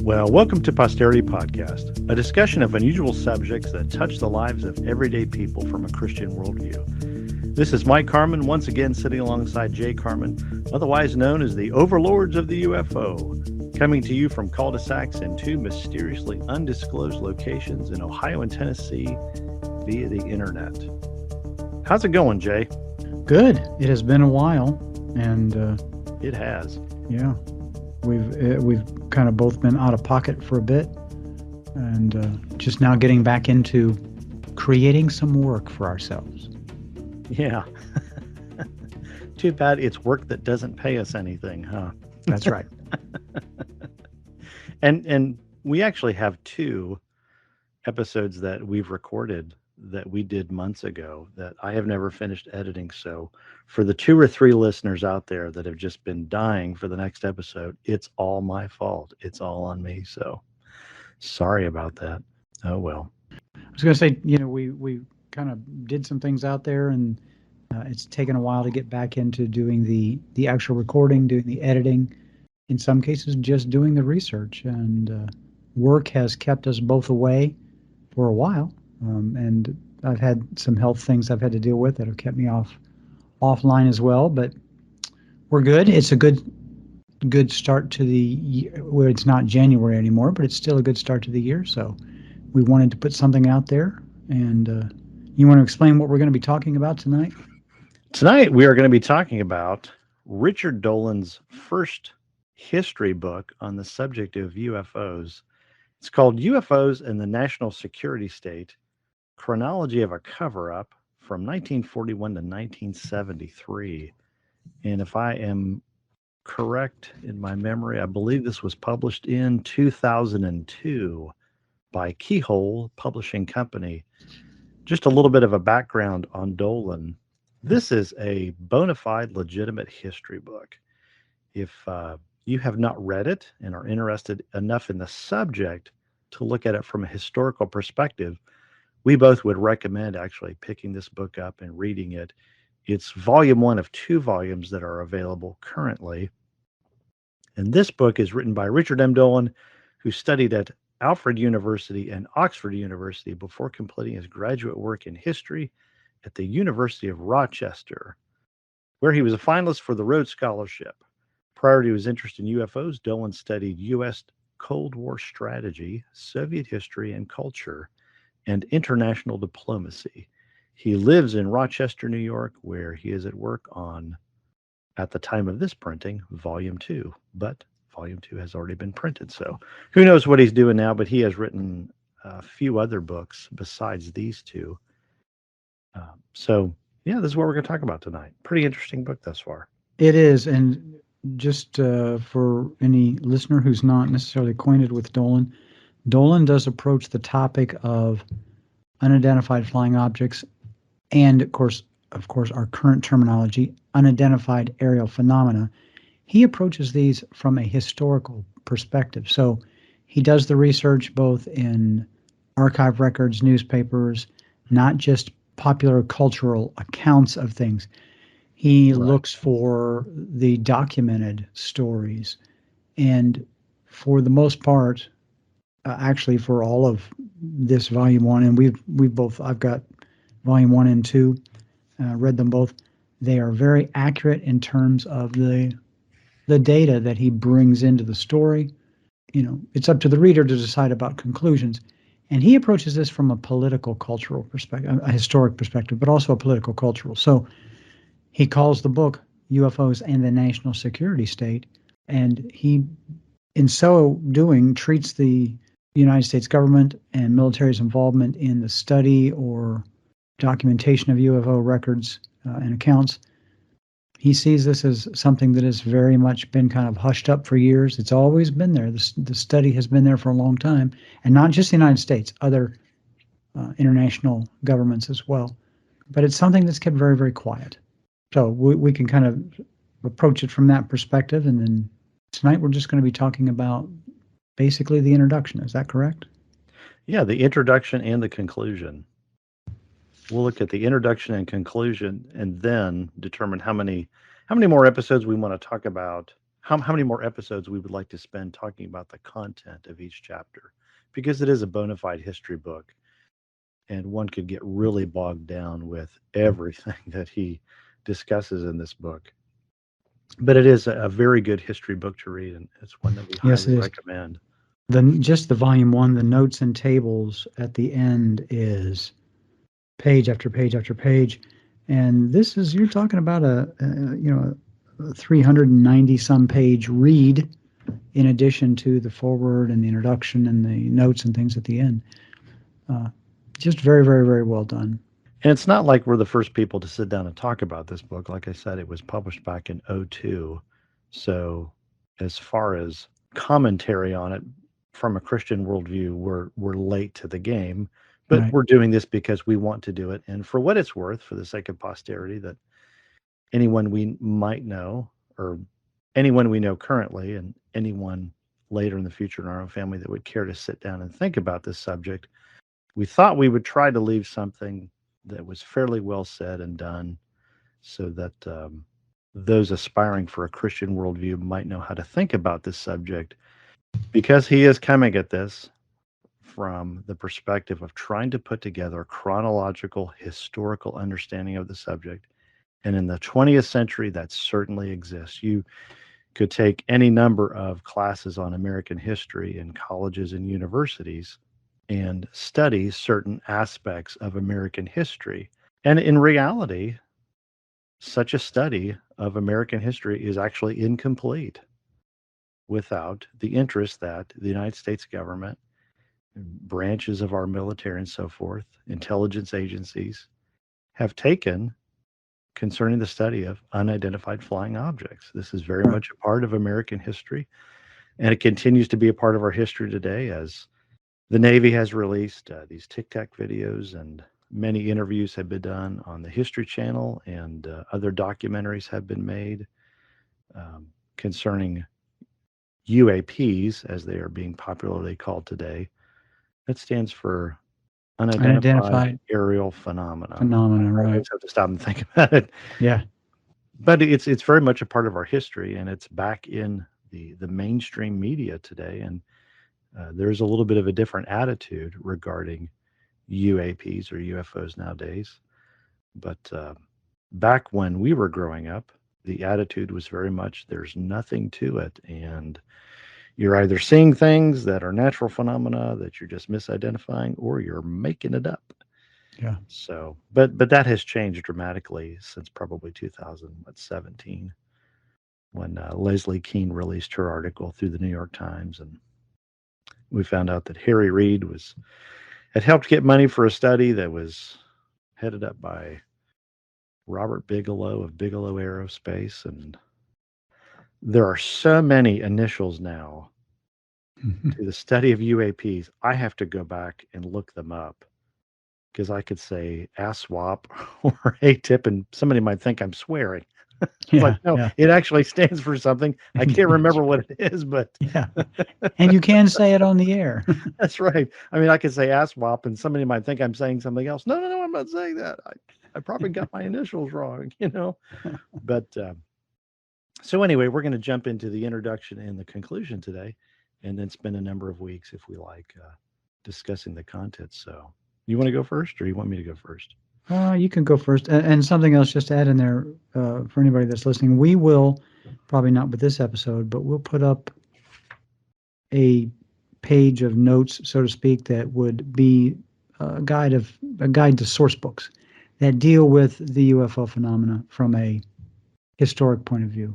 Well, welcome to Posterity Podcast, a discussion of unusual subjects that touch the lives of everyday people from a Christian worldview. This is Mike Carmen, once again sitting alongside Jay Carmen, otherwise known as the Overlords of the UFO, coming to you from cul-de-sacs in two mysteriously undisclosed locations in Ohio and Tennessee via the internet. How's it going, Jay? Good. It has been a while, and It has. yeah, we've kind of both been out of pocket for a bit, and just now getting back into creating some work for ourselves. Yeah. Too bad it's work that doesn't pay us anything, huh? That's right. And we actually have two episodes that we've recorded that we did months ago that I have never finished editing. So for the 2 or 3 listeners out there that have just been dying for the next episode, it's all my fault. It's all on me. So sorry about that. Oh, well. I was going to say, we kind of did some things out there, and it's taken a while to get back into doing the actual recording, doing the editing, in some cases just doing the research. And work has kept us both away for a while. And I've had some health things I've had to deal with that have kept me offline as well, but we're good. It's a good start to the year, where it's not January anymore, but it's still a good start to the year. So we wanted to put something out there. And you want to explain what we're going to be talking about tonight? Tonight, we are going to be talking about Richard Dolan's first history book on the subject of UFOs. It's called UFOs and the National Security State, Chronology of a Cover-up, from 1941 to 1973. And if I am correct in my memory, I believe this was published in 2002 by Keyhole Publishing Company. Just a little bit of a background on Dolan. This is a bona fide, legitimate history book. If you have not read it and are interested enough in the subject to look at it from a historical perspective, we both would recommend actually picking this book up and reading it. It's volume 1 of 2 volumes that are available currently. And this book is written by Richard M. Dolan, who studied at Alfred University and Oxford University before completing his graduate work in history at the University of Rochester, where he was a finalist for the Rhodes Scholarship. Prior to his interest in UFOs, Dolan studied U.S. Cold War strategy, Soviet history and culture, and international diplomacy. He lives in Rochester, New York, where he is at work on, at the time of this printing, Volume 2. But Volume 2 has already been printed, so who knows what he's doing now, but he has written a few other books besides these two. So, yeah, this is what we're going to talk about tonight. Pretty interesting book thus far. It is, and just for any listener who's not necessarily acquainted with Dolan, Dolan does approach the topic of unidentified flying objects and, of course, our current terminology, unidentified aerial phenomena. He approaches these from a historical perspective. So he does the research both in archive records, newspapers, not just popular cultural accounts of things. He looks for the documented stories. And for the most part, actually for all of this volume 1, and I've got volume 1 and 2, read them both. They are very accurate in terms of the data that he brings into the story. It's up to the reader to decide about conclusions. And he approaches this from a political, cultural perspective, a historic perspective, but also a political, cultural. So he calls the book UFOs and the National Security State, and he, in so doing, treats the United States government and military's involvement in the study or documentation of UFO records and accounts. He sees this as something that has very much been kind of hushed up for years. It's always been there. The study has been there for a long time, and not just the United States, other international governments as well. But it's something that's kept very, very quiet. So we can kind of approach it from that perspective, and then tonight we're just going to be talking about basically the introduction. Is that correct? Yeah, the introduction and the conclusion. We'll look at the introduction and conclusion and then determine how many more episodes we want to talk about how many more episodes we would like to spend talking about the content of each chapter, because it is a bona fide history book, and one could get really bogged down with everything that he discusses in this book. But it is a very good history book to read, and it's one that we Yes, highly it is. recommend. Just the volume one, the notes and tables at the end is page after page after page, and this is you're talking about a 390 some page read in addition to the foreword and the introduction and the notes and things at the end. Just very, very, very well done. And it's not like we're the first people to sit down and talk about this book. Like I said, it was published back in '02. So as far as commentary on it from a Christian worldview, we're late to the game. But Right. we're doing this because we want to do it. And for what it's worth, for the sake of posterity, that anyone we might know, or anyone we know currently, and anyone later in the future in our own family that would care to sit down and think about this subject, we thought we would try to leave something that was fairly well said and done, so that those aspiring for a Christian worldview might know how to think about this subject, because he is coming at this from the perspective of trying to put together a chronological, historical understanding of the subject. And in the 20th century, that certainly exists. You could take any number of classes on American history in colleges and universities and study certain aspects of American history. And in reality, such a study of American history is actually incomplete without the interest that the United States government, branches of our military and so forth, intelligence agencies have taken concerning the study of unidentified flying objects. This is very Right. much a part of American history, and it continues to be a part of our history today, as the Navy has released these Tic Tac videos, and many interviews have been done on the History Channel, and other documentaries have been made concerning UAPs, as they are being popularly called today. That stands for unidentified Unidentified aerial phenomena. phenomena, I right? always have to stop and think about it. Yeah. But it's very much a part of our history, and it's back in the mainstream media today. And there's a little bit of a different attitude regarding UAPs or UFOs nowadays. But back when we were growing up, the attitude was very much there's nothing to it, and you're either seeing things that are natural phenomena that you're just misidentifying, or you're making it up. Yeah. So, but that has changed dramatically since probably 2017, when Leslie Kean released her article through the New York Times, and we found out that Harry Reid had helped get money for a study that was headed up by Robert Bigelow of Bigelow Aerospace, and there are so many initials now to the study of UAPs. I have to go back and look them up, because I could say ASWAP or ATIP, and somebody might think I'm swearing. It's like, Yeah. no, Yeah. it actually stands for something. I can't That's remember what right. it is, but Yeah. And you can say it on the air. that's right. I mean, I could say ASWAP, and somebody might think I'm saying something else. No, no, no, I'm not saying that. I probably got my initials wrong, you know. But so anyway, we're going to jump into the introduction and the conclusion today, and then spend a number of weeks, if we like, discussing the content. So, you want to go first, or you want me to go first? You can go first. And something else just to add in there for anybody that's listening, we will, probably not with this episode, but we'll put up a page of notes, so to speak, that would be a guide to source books that deal with the UFO phenomena from a historic point of view,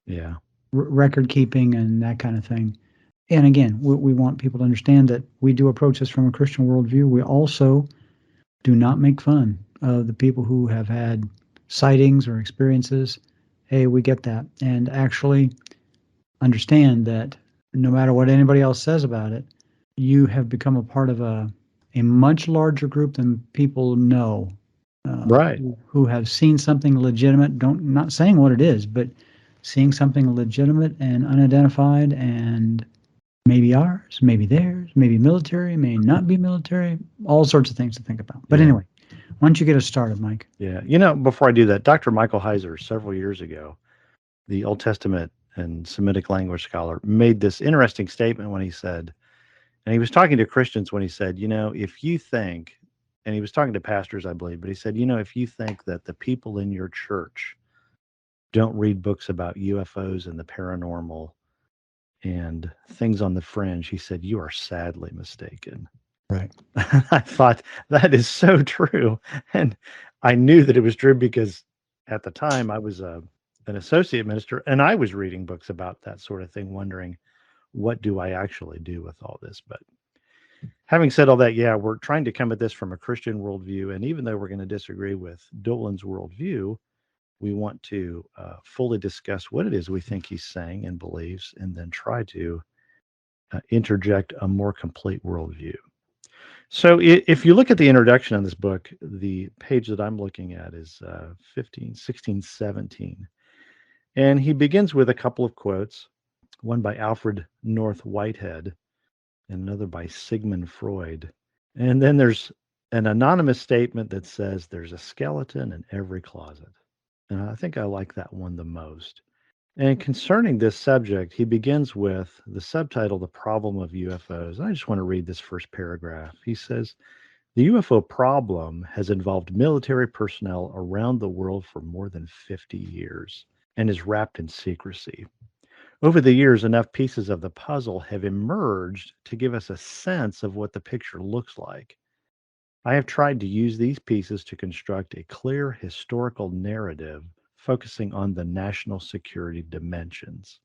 Yeah. record keeping and that kind of thing. And again, we want people to understand that we do approach this from a Christian worldview. We also do not make fun of the people who have had sightings or experiences. Hey, we get that. And actually understand that no matter what anybody else says about it, you have become a part of a much larger group than people know, Right. who have seen something legitimate. Not saying what it is, but seeing something legitimate and unidentified, and maybe ours, maybe theirs, maybe military, may not be military, all sorts of things to think about. But Yeah. anyway, why don't you get us started, Mike? Yeah. You know, before I do that, Dr. Michael Heiser, several years ago, the Old Testament and Semitic language scholar, made this interesting statement when he said, and he was talking to Christians when he said, if you think, and he was talking to pastors, I believe, but he said, if you think that the people in your church don't read books about UFOs and the paranormal and things on the fringe, he said, you are sadly mistaken. Right. I thought that is so true. And I knew that it was true because at the time I was an associate minister and I was reading books about that sort of thing, wondering, what do I actually do with all this? But having said all that, yeah, we're trying to come at this from a Christian worldview. And even though we're going to disagree with Dolan's worldview, we want to fully discuss what it is we think he's saying and believes, and then try to interject a more complete worldview. So if you look at the introduction on this book, the page that I'm looking at is 15, 16, 17. And he begins with a couple of quotes, one by Alfred North Whitehead and another by Sigmund Freud. And then there's an anonymous statement that says there's a skeleton in every closet. And I think I like that one the most. And concerning this subject, he begins with the subtitle, The Problem of Ufos. I just want to read this first paragraph. He says, the UFO problem has involved military personnel around the world for more than 50 years and is wrapped in secrecy. Over the years, enough pieces of the puzzle have emerged to give us a sense of what the picture looks like. I have tried to use these pieces to construct a clear historical narrative focusing on the national security dimensions.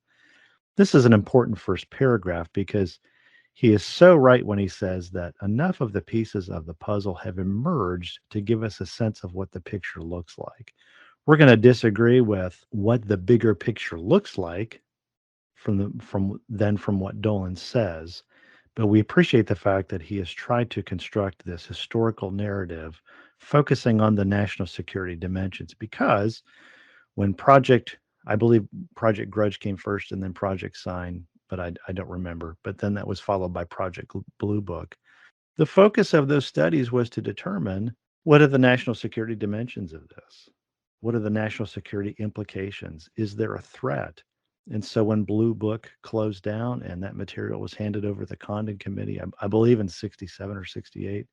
This is an important first paragraph because he is so right when he says that enough of the pieces of the puzzle have emerged to give us a sense of what the picture looks like. We're going to disagree with what the bigger picture looks like from what Dolan says, but we appreciate the fact that he has tried to construct this historical narrative focusing on the national security dimensions, because when I believe Project Grudge came first and then Project Sign, but I don't remember. But then that was followed by Project Blue Book. The focus of those studies was to determine, what are the national security dimensions of this? What are the national security implications? Is there a threat? And so when Blue Book closed down and that material was handed over to the Condon Committee, I believe in 67 or 68,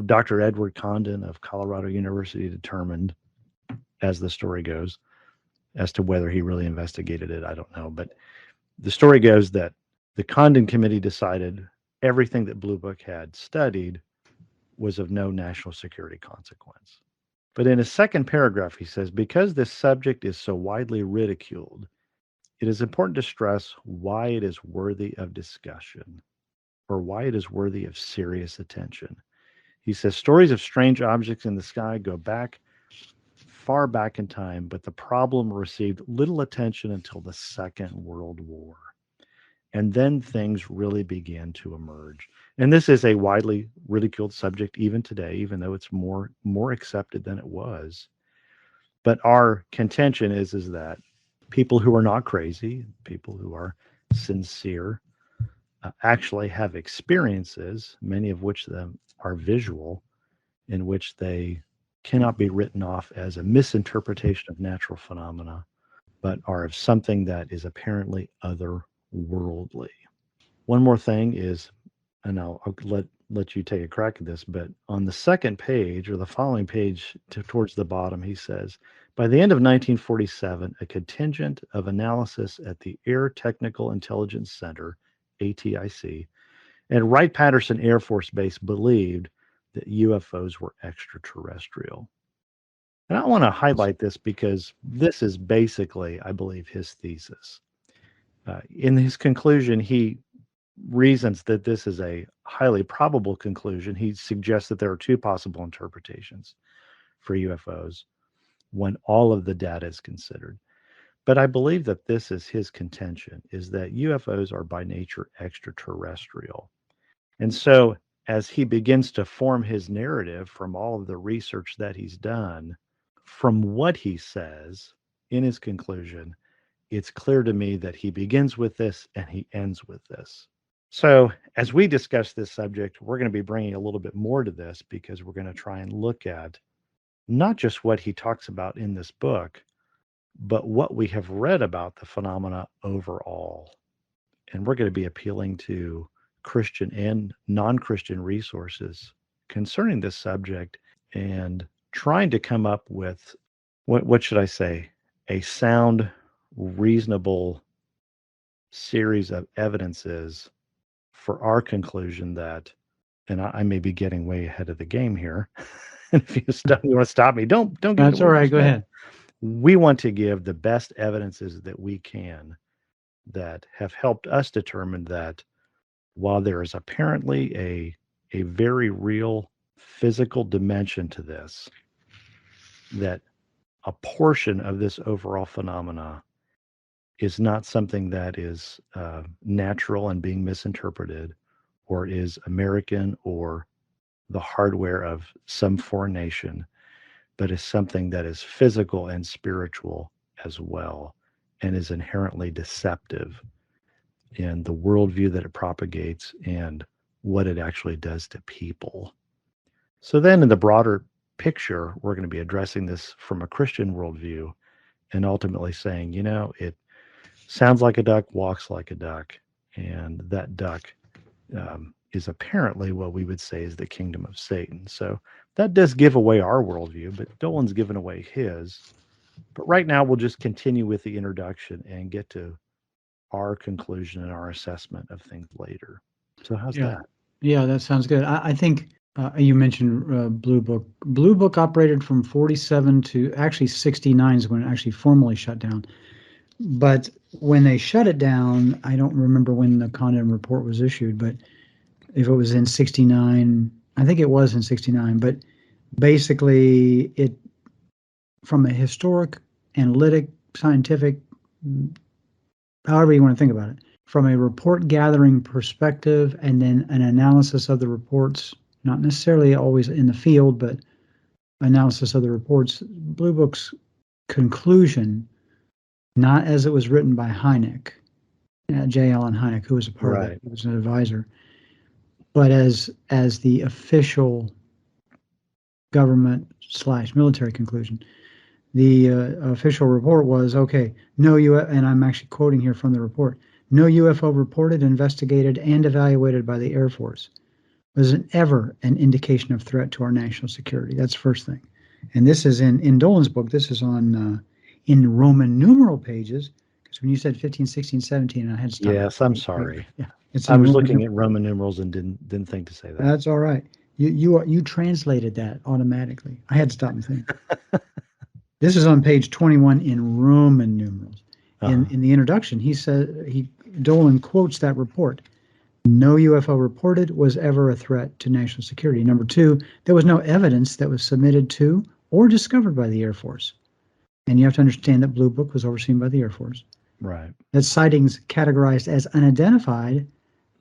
Dr. Edward Condon of Colorado University determined, as the story goes, as to whether he really investigated it, I don't know. But the story goes that the Condon Committee decided everything that Blue Book had studied was of no national security consequence. But in his second paragraph, he says, because this subject is so widely ridiculed, it is important to stress why it is worthy of discussion, or why it is worthy of serious attention. He says, stories of strange objects in the sky go back far back in time, but the problem received little attention until the Second World War. And then things really began to emerge. And this is a widely ridiculed subject even today, even though it's more accepted than it was. But our contention is that people who are not crazy, people who are sincere, actually have experiences, many of which them are visual, in which they cannot be written off as a misinterpretation of natural phenomena, but are of something that is apparently otherworldly. One more thing is, and I'll let you take a crack at this, but on the second page or the following page towards the bottom, he says, by the end of 1947, a contingent of analysis at the Air Technical Intelligence Center, ATIC, and Wright-Patterson Air Force Base believed that UFOs were extraterrestrial. And I want to highlight this because this is basically, I believe, his thesis. In his conclusion, he reasons that this is a highly probable conclusion. He suggests that there are two possible interpretations for UFOs when all of the data is considered. But I believe that this is his contention, is that UFOs are by nature extraterrestrial. And so as he begins to form his narrative from all of the research that he's done, from what he says in his conclusion, it's clear to me that he begins with this and he ends with this. So, as we discuss this subject, we're going to be bringing a little bit more to this because we're going to try and look at not just what he talks about in this book, but what we have read about the phenomena overall. And we're going to be appealing to Christian and non-Christian resources concerning this subject and trying to come up with what should I say, a sound, reasonable series of evidences for our conclusion that, and I may be getting way ahead of the game here. And if you want to stop me, don't give it That's all away right. just Go yet. ahead. We want to give the best evidences that we can that have helped us determine that while there is apparently a very real physical dimension to this, that a portion of this overall phenomena is not something that is natural and being misinterpreted, or is American or the hardware of some foreign nation, but is something that is physical and spiritual as well, and is inherently deceptive in the worldview that it propagates and what it actually does to people. So then in the broader picture, we're going to be addressing this from a Christian worldview and ultimately saying, it sounds like a duck, walks like a duck, and that duck is apparently what we would say is the kingdom of Satan. So that does give away our worldview, but Dolan's given away his. But right now, we'll just continue with the introduction and get to our conclusion and our assessment of things later. So how's Yeah. that? Yeah, that sounds good. I think you mentioned Blue Book. Blue Book operated from 47 to actually 69 is when it actually formally shut down. But when they shut it down, I don't remember when the Condon report was issued, but if it was in 69, I think it was in 69. But basically, from a historic, analytic, scientific, however you want to think about it, from a report gathering perspective and then an analysis of the reports, not necessarily always in the field, but analysis of the reports, Blue Book's conclusion, not as it was written by Hynek, J. Allen Hynek, who was a part of it, he was an advisor, but as the official government/military conclusion. The official report was, okay, no and I'm actually quoting here from the report, no UFO reported, investigated, and evaluated by the Air Force was ever an indication of threat to our national security. That's the first thing. And this is in Dolan's book, this is on in Roman numeral pages, because when you said 15, 16, 17, I had to stop. Yes, I'm sorry. Yeah, it's I in was Roman looking at Roman numerals and didn't think to say that. That's all right. You translated that automatically. I had to stop and think. This is on page 21 in Roman numerals. In the introduction, Dolan quotes that report. No UFO reported was ever a threat to national security. Number two, there was no evidence that was submitted to or discovered by the Air Force. And you have to understand that Blue Book was overseen by the Air Force. Right. That sightings categorized as unidentified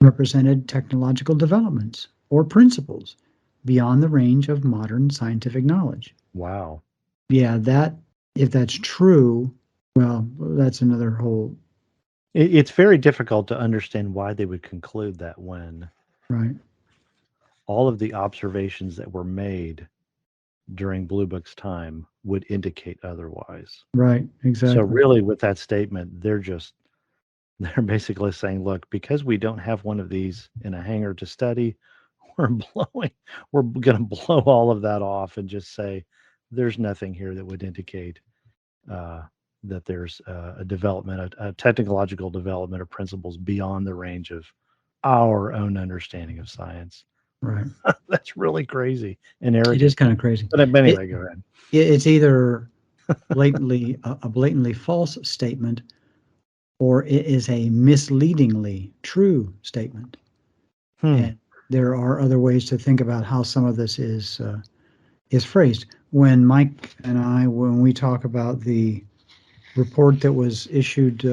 represented technological developments or principles beyond the range of modern scientific knowledge. Wow. Yeah, if that's true, well, that's another whole. It's very difficult to understand why they would conclude that when Right. all of the observations that were made during Blue Book's time would indicate otherwise. Right, exactly. So really with that statement, they're basically saying, look, because we don't have one of these in a hangar to study, we're going to blow all of that off and just say there's nothing here that would indicate that there's a technological development of principles beyond the range of our own understanding of science. Right. That's really crazy and arrogant. It is kind of crazy. But anyway, go ahead. It's either blatantly a blatantly false statement, or it is a misleadingly true statement. And there are other ways to think about how some of this is phrased. When Mike and when we talk about the report that was issued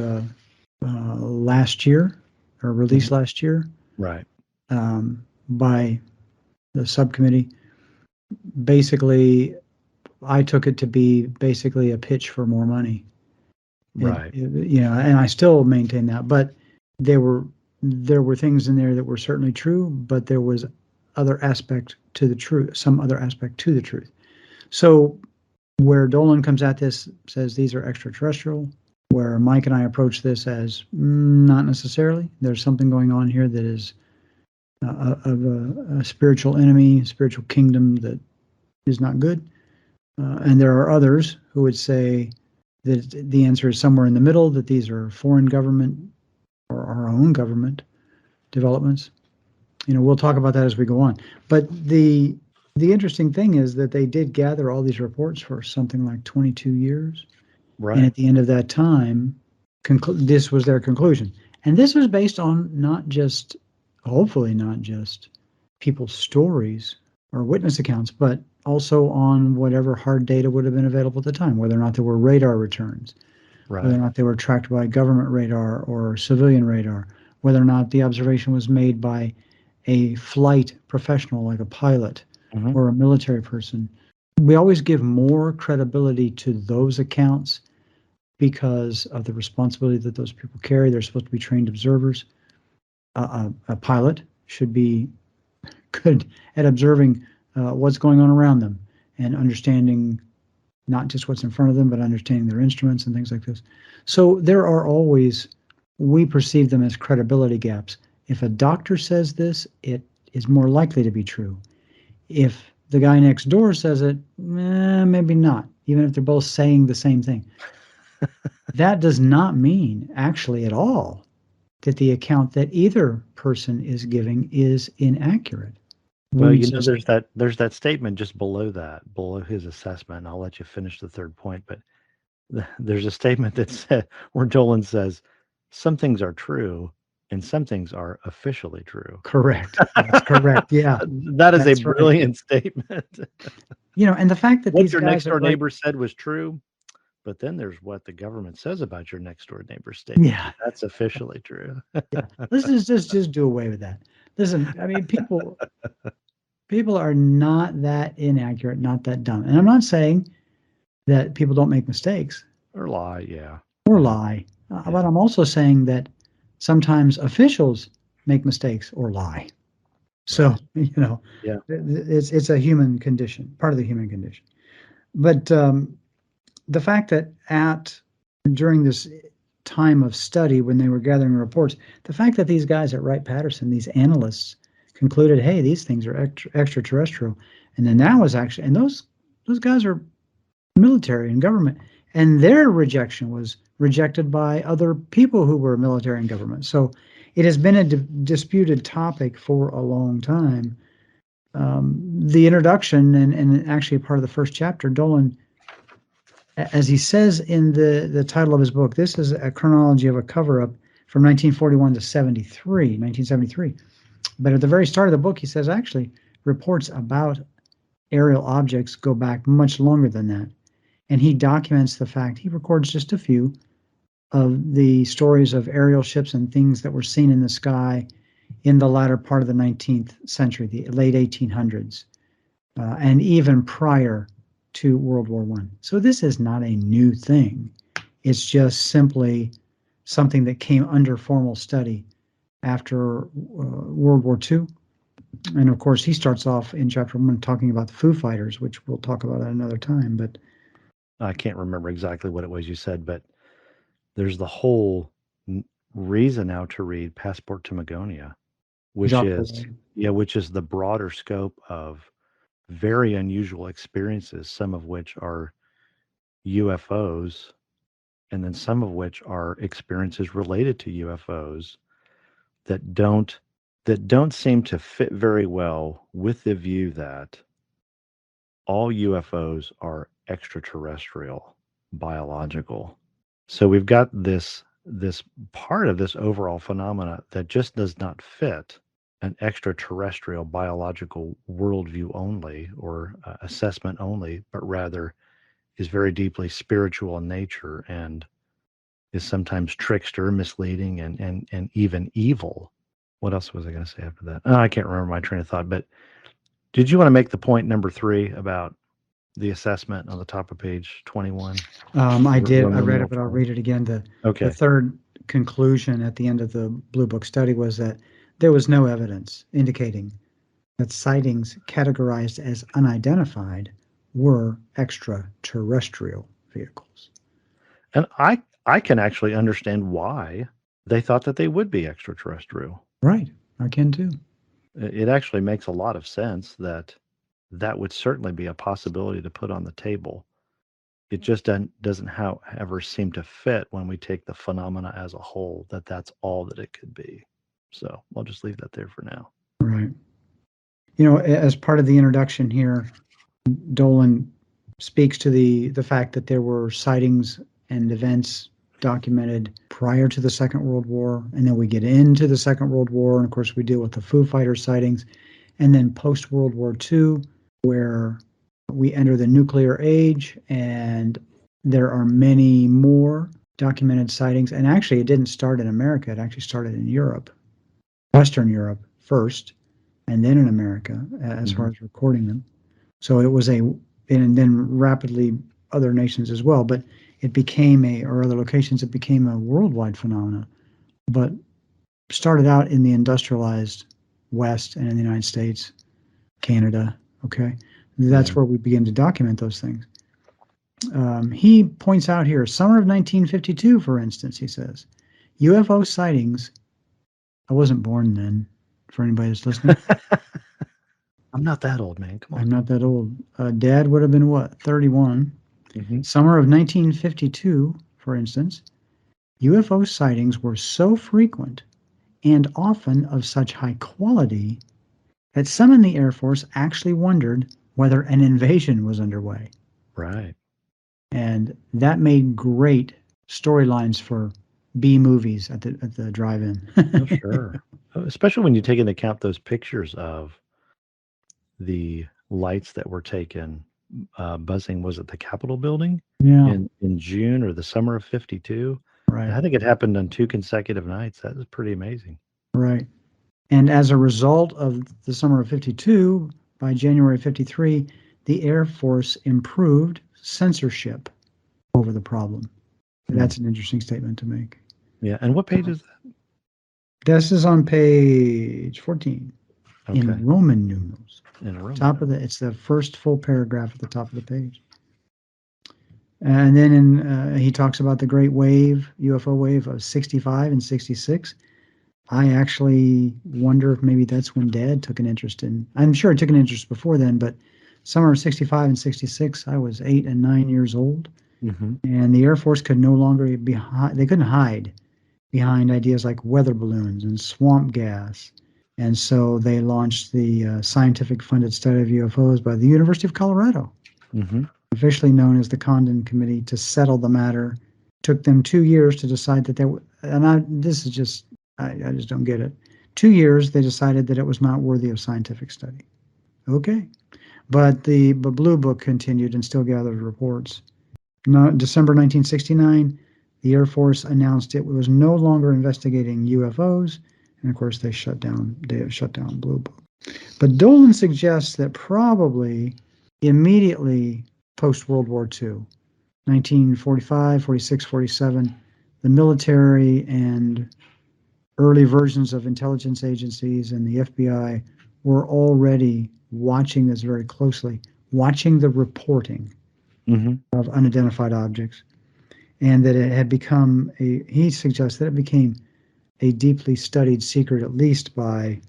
last year or released last year, right, by the subcommittee, basically, I took it to be basically a pitch for more money. Right. And I still maintain that. But there were things in there that were certainly true, but there was some other aspect to the truth. So Where Dolan comes at this, says these are extraterrestrial. Where Mike and I approach this as not necessarily. There's something going on here that is of a spiritual enemy, spiritual kingdom that is not good. And there are others who would say that the answer is somewhere in the middle, that these are foreign government or our own government developments. We'll talk about that as we go on. But the interesting thing is that they did gather all these reports for something like 22 years. Right. And at the end of that time, this was their conclusion. And this was based on hopefully not just people's stories or witness accounts, but also on whatever hard data would have been available at the time, whether or not there were radar returns, whether or not they were tracked by government radar or civilian radar, whether or not the observation was made by a flight professional like a pilot or a military person. We always give more credibility to those accounts because of the responsibility that those people carry. They're supposed to be trained observers. A pilot should be good at observing what's going on around them and understanding not just what's in front of them, but understanding their instruments and things like this. So there are always, we perceive them as credibility gaps. If a doctor says this, it is more likely to be true. If the guy next door says it, maybe not, even if they're both saying the same thing. That does not mean actually at all that the account that either person is giving is inaccurate. Well, there's that statement just below his assessment. And I'll let you finish the third point, but there's a statement that said where Dolan says some things are true and some things are officially true. Correct. That's correct. Yeah. That's a brilliant statement. And the fact that what these your guys next door neighbor said was true, but then there's what the government says about your next door neighbor's statement. Yeah. That's officially true. Yeah. Let's just do away with that. Listen, I mean, people are not that inaccurate, not that dumb. And I'm not saying that people don't make mistakes. Or lie, yeah. Or lie. But I'm also saying that sometimes officials make mistakes or lie. So, it's a human condition, part of the human condition. But the fact that during this time of study, when they were gathering reports, the fact that these guys at Wright-Patterson, these analysts, concluded, hey, these things are extraterrestrial, and then that was actually, and those guys are military and government, and their rejection was rejected by other people who were military and government. So it has been a disputed topic for a long time. The introduction and actually part of the first chapter, Dolan, as he says in the title of his book, this is a chronology of a cover-up from 1941 to 1973. But at the very start of the book, he says actually reports about aerial objects go back much longer than that. And he documents the fact, he records just a few of the stories of aerial ships and things that were seen in the sky in the latter part of the 19th century, the late 1800s, and even prior to World War I. So this is not a new thing. It's just simply something that came under formal study after World War II. And of course, he starts off in chapter 1 talking about the Foo Fighters, which we'll talk about at another time. But I can't remember exactly what it was you said, but there's the whole reason now to read Passport to Magonia, which is the broader scope of very unusual experiences, some of which are UFOs, and then some of which are experiences related to UFOs that don't seem to fit very well with the view that all UFOs are extraterrestrial, biological. So we've got this part of this overall phenomena that just does not fit an extraterrestrial biological worldview only or assessment only, but rather is very deeply spiritual in nature and is sometimes trickster, misleading, and even evil. What else was I going to say after that? I can't remember my train of thought, but did you want to make the point number 3 about the assessment on the top of page 21? I did. I read it, but I'll read it again. The third conclusion at the end of the Blue Book study was that there was no evidence indicating that sightings categorized as unidentified were extraterrestrial vehicles. And I can actually understand why they thought that they would be extraterrestrial. Right. I can too. It actually makes a lot of sense that that would certainly be a possibility to put on the table. It just doesn't however seem to fit when we take the phenomena as a whole, that that's all that it could be. So I'll just leave that there for now. Right. You know, as part of the introduction here, Dolan speaks to the fact that there were sightings and events documented prior to the Second World War, and then we get into the Second World War, and of course we deal with the Foo Fighter sightings, and then post World War II, where we enter the nuclear age, and there are many more documented sightings. And actually, it didn't start in America; it actually started in Europe, Western Europe first, and then in America, as far as recording them. So it was and then rapidly other nations as well, but it became or other locations, it became a worldwide phenomenon, but started out in the industrialized West and in the United States, Canada. Okay. That's where we begin to document those things. He points out here, summer of 1952, for instance, he says, UFO sightings. I wasn't born then, for anybody that's listening. I'm not that old, man. Come on. I'm not that old. Dad would have been what, 31. Summer of 1952, for instance, UFO sightings were so frequent and often of such high quality that some in the Air Force actually wondered whether an invasion was underway. Right. And that made great storylines for B movies at the drive-in. Oh, sure. Especially when you take into account those pictures of the lights that were taken buzzing, was it the Capitol building? Yeah. In June or the summer of 52. Right. I think it happened on 2 consecutive nights. That was pretty amazing. Right. And as a result of the summer of 52, by January 53, the Air Force improved censorship over the problem. That's an interesting statement to make. Yeah. And what page is that? This is on page 14 in Roman numerals. It's the first full paragraph at the top of the page. And then he talks about the great UFO wave of 65 and 66. I actually wonder if maybe that's when Dad took an interest in. I'm sure he took an interest before then, but summer of 65 and 66, I was 8 and 9 years old. And the Air Force could no longer they couldn't hide behind ideas like weather balloons and swamp gas. And so they launched the scientific funded study of UFOs by the University of Colorado, officially known as the Condon Committee, to settle the matter. Took them 2 years to decide that I just don't get it. 2 years, they decided that it was not worthy of scientific study. Okay. But the Blue Book continued and still gathered reports. December 1969, the Air Force announced it was no longer investigating UFOs, and of course they shut down Blue Book. But Dolan suggests that probably immediately post-World War II, 1945, 46, 47, the military and early versions of intelligence agencies and the FBI were already watching this very closely, watching the reporting of unidentified objects, and that it had become he suggests that it became a deeply studied secret, at least by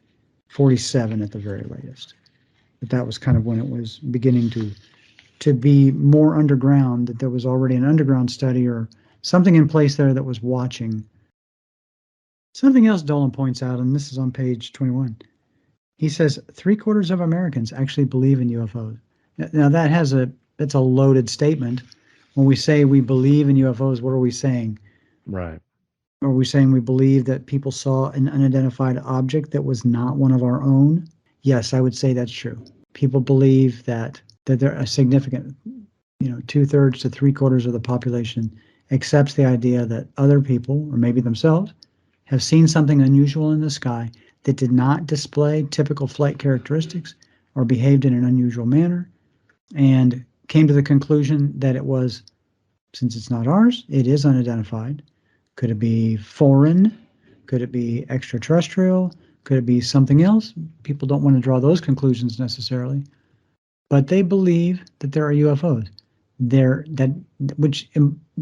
47 at the very latest. That was kind of when it was beginning to be more underground, that there was already an underground study or something in place there that was watching. Something else Dolan points out, and this is on page 21. He says 3/4 of Americans actually believe in UFOs. Now that's a loaded statement. When we say we believe in UFOs, what are we saying? Right. Are we saying we believe that people saw an unidentified object that was not one of our own? Yes, I would say that's true. People believe that there are a significant, 2/3 to 3/4 of the population accepts the idea that other people, or maybe themselves, have seen something unusual in the sky that did not display typical flight characteristics or behaved in an unusual manner, and came to the conclusion that it was, since it's not ours, it is unidentified. Could it be foreign? Could it be extraterrestrial? Could it be something else? People don't want to draw those conclusions necessarily. but they believe that there are UFOs. There that which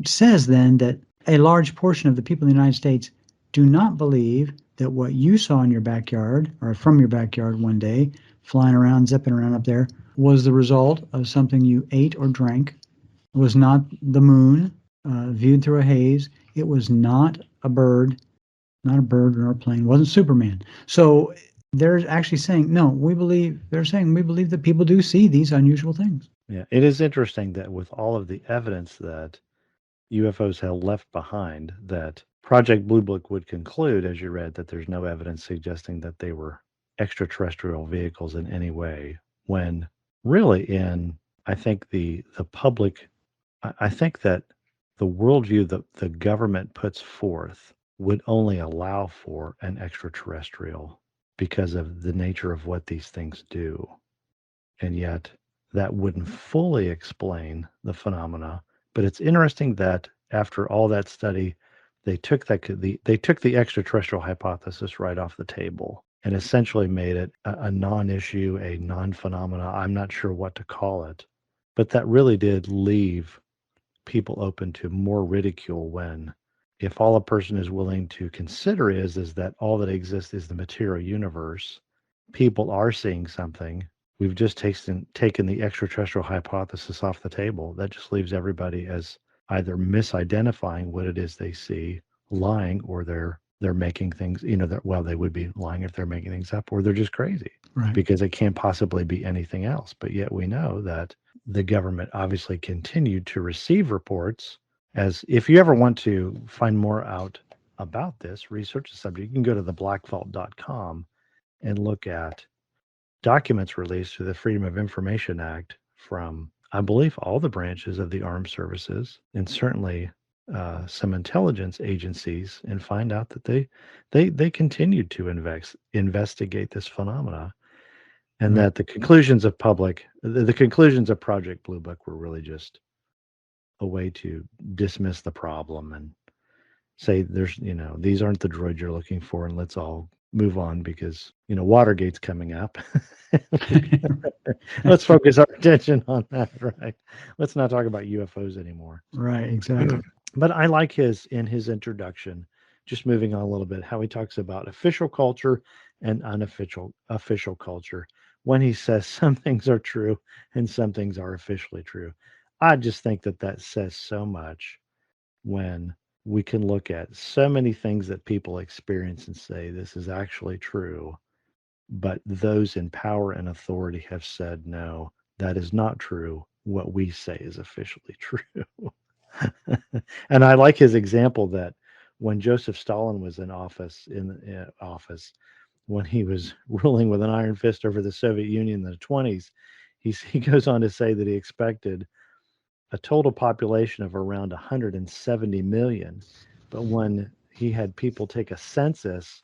says then that a large portion of the people in the United States do not believe that what you saw in your backyard or from your backyard one day, flying around, zipping around up there, was the result of something you ate or drank. It was not the moon viewed through a haze. It was not a bird, not a bird nor a plane. It wasn't Superman. So they're actually saying, no, they're saying we believe that people do see these unusual things. Yeah, it is interesting that with all of the evidence that UFOs have left behind, that Project Blue Book would conclude, as you read, that there's no evidence suggesting that they were extraterrestrial vehicles in any way, when really in, I think the public, I think that the worldview that the government puts forth would only allow for an extraterrestrial because of the nature of what these things do. And yet that wouldn't fully explain the phenomena. But it's interesting that after all that study, they took the extraterrestrial hypothesis right off the table and essentially made it a non-issue, a non-phenomena. I'm not sure what to call it, but that really did leave people open to more ridicule when if all a person is willing to consider is that all that exists is the material universe, people are seeing something. We've just taken the extraterrestrial hypothesis off the table. That just leaves everybody as either misidentifying what it is they see, lying, or they're making things, well, they would be lying if they're making things up, or they're just crazy Right. because it can't possibly be anything else. But yet we know that the government obviously continued to receive reports. As if you ever want to find more out about this, research the subject, you can go to theblackvault.com and look at documents released through the Freedom of Information Act from, I believe, all the branches of the armed services and certainly some intelligence agencies, and find out that they continued to investigate this phenomena, and Right. that the conclusions of Project Blue Book were really just a way to dismiss the problem and say these aren't the droids you're looking for, and let's all move on because Watergate's coming up. Let's That's right. focus our attention on that, right? Let's not talk about UFOs anymore. Right, exactly. But I like in his introduction, just moving on a little bit, how he talks about official culture and unofficial culture, when he says some things are true and some things are officially true. I just think that says so much when we can look at so many things that people experience and say this is actually true, but those in power and authority have said no, that is not true. What we say is officially true. And I like his example that when Joseph Stalin was in office, when he was ruling with an iron fist over the Soviet Union in the 20s, he goes on to say that he expected a total population of around 170 million. But when he had people take a census,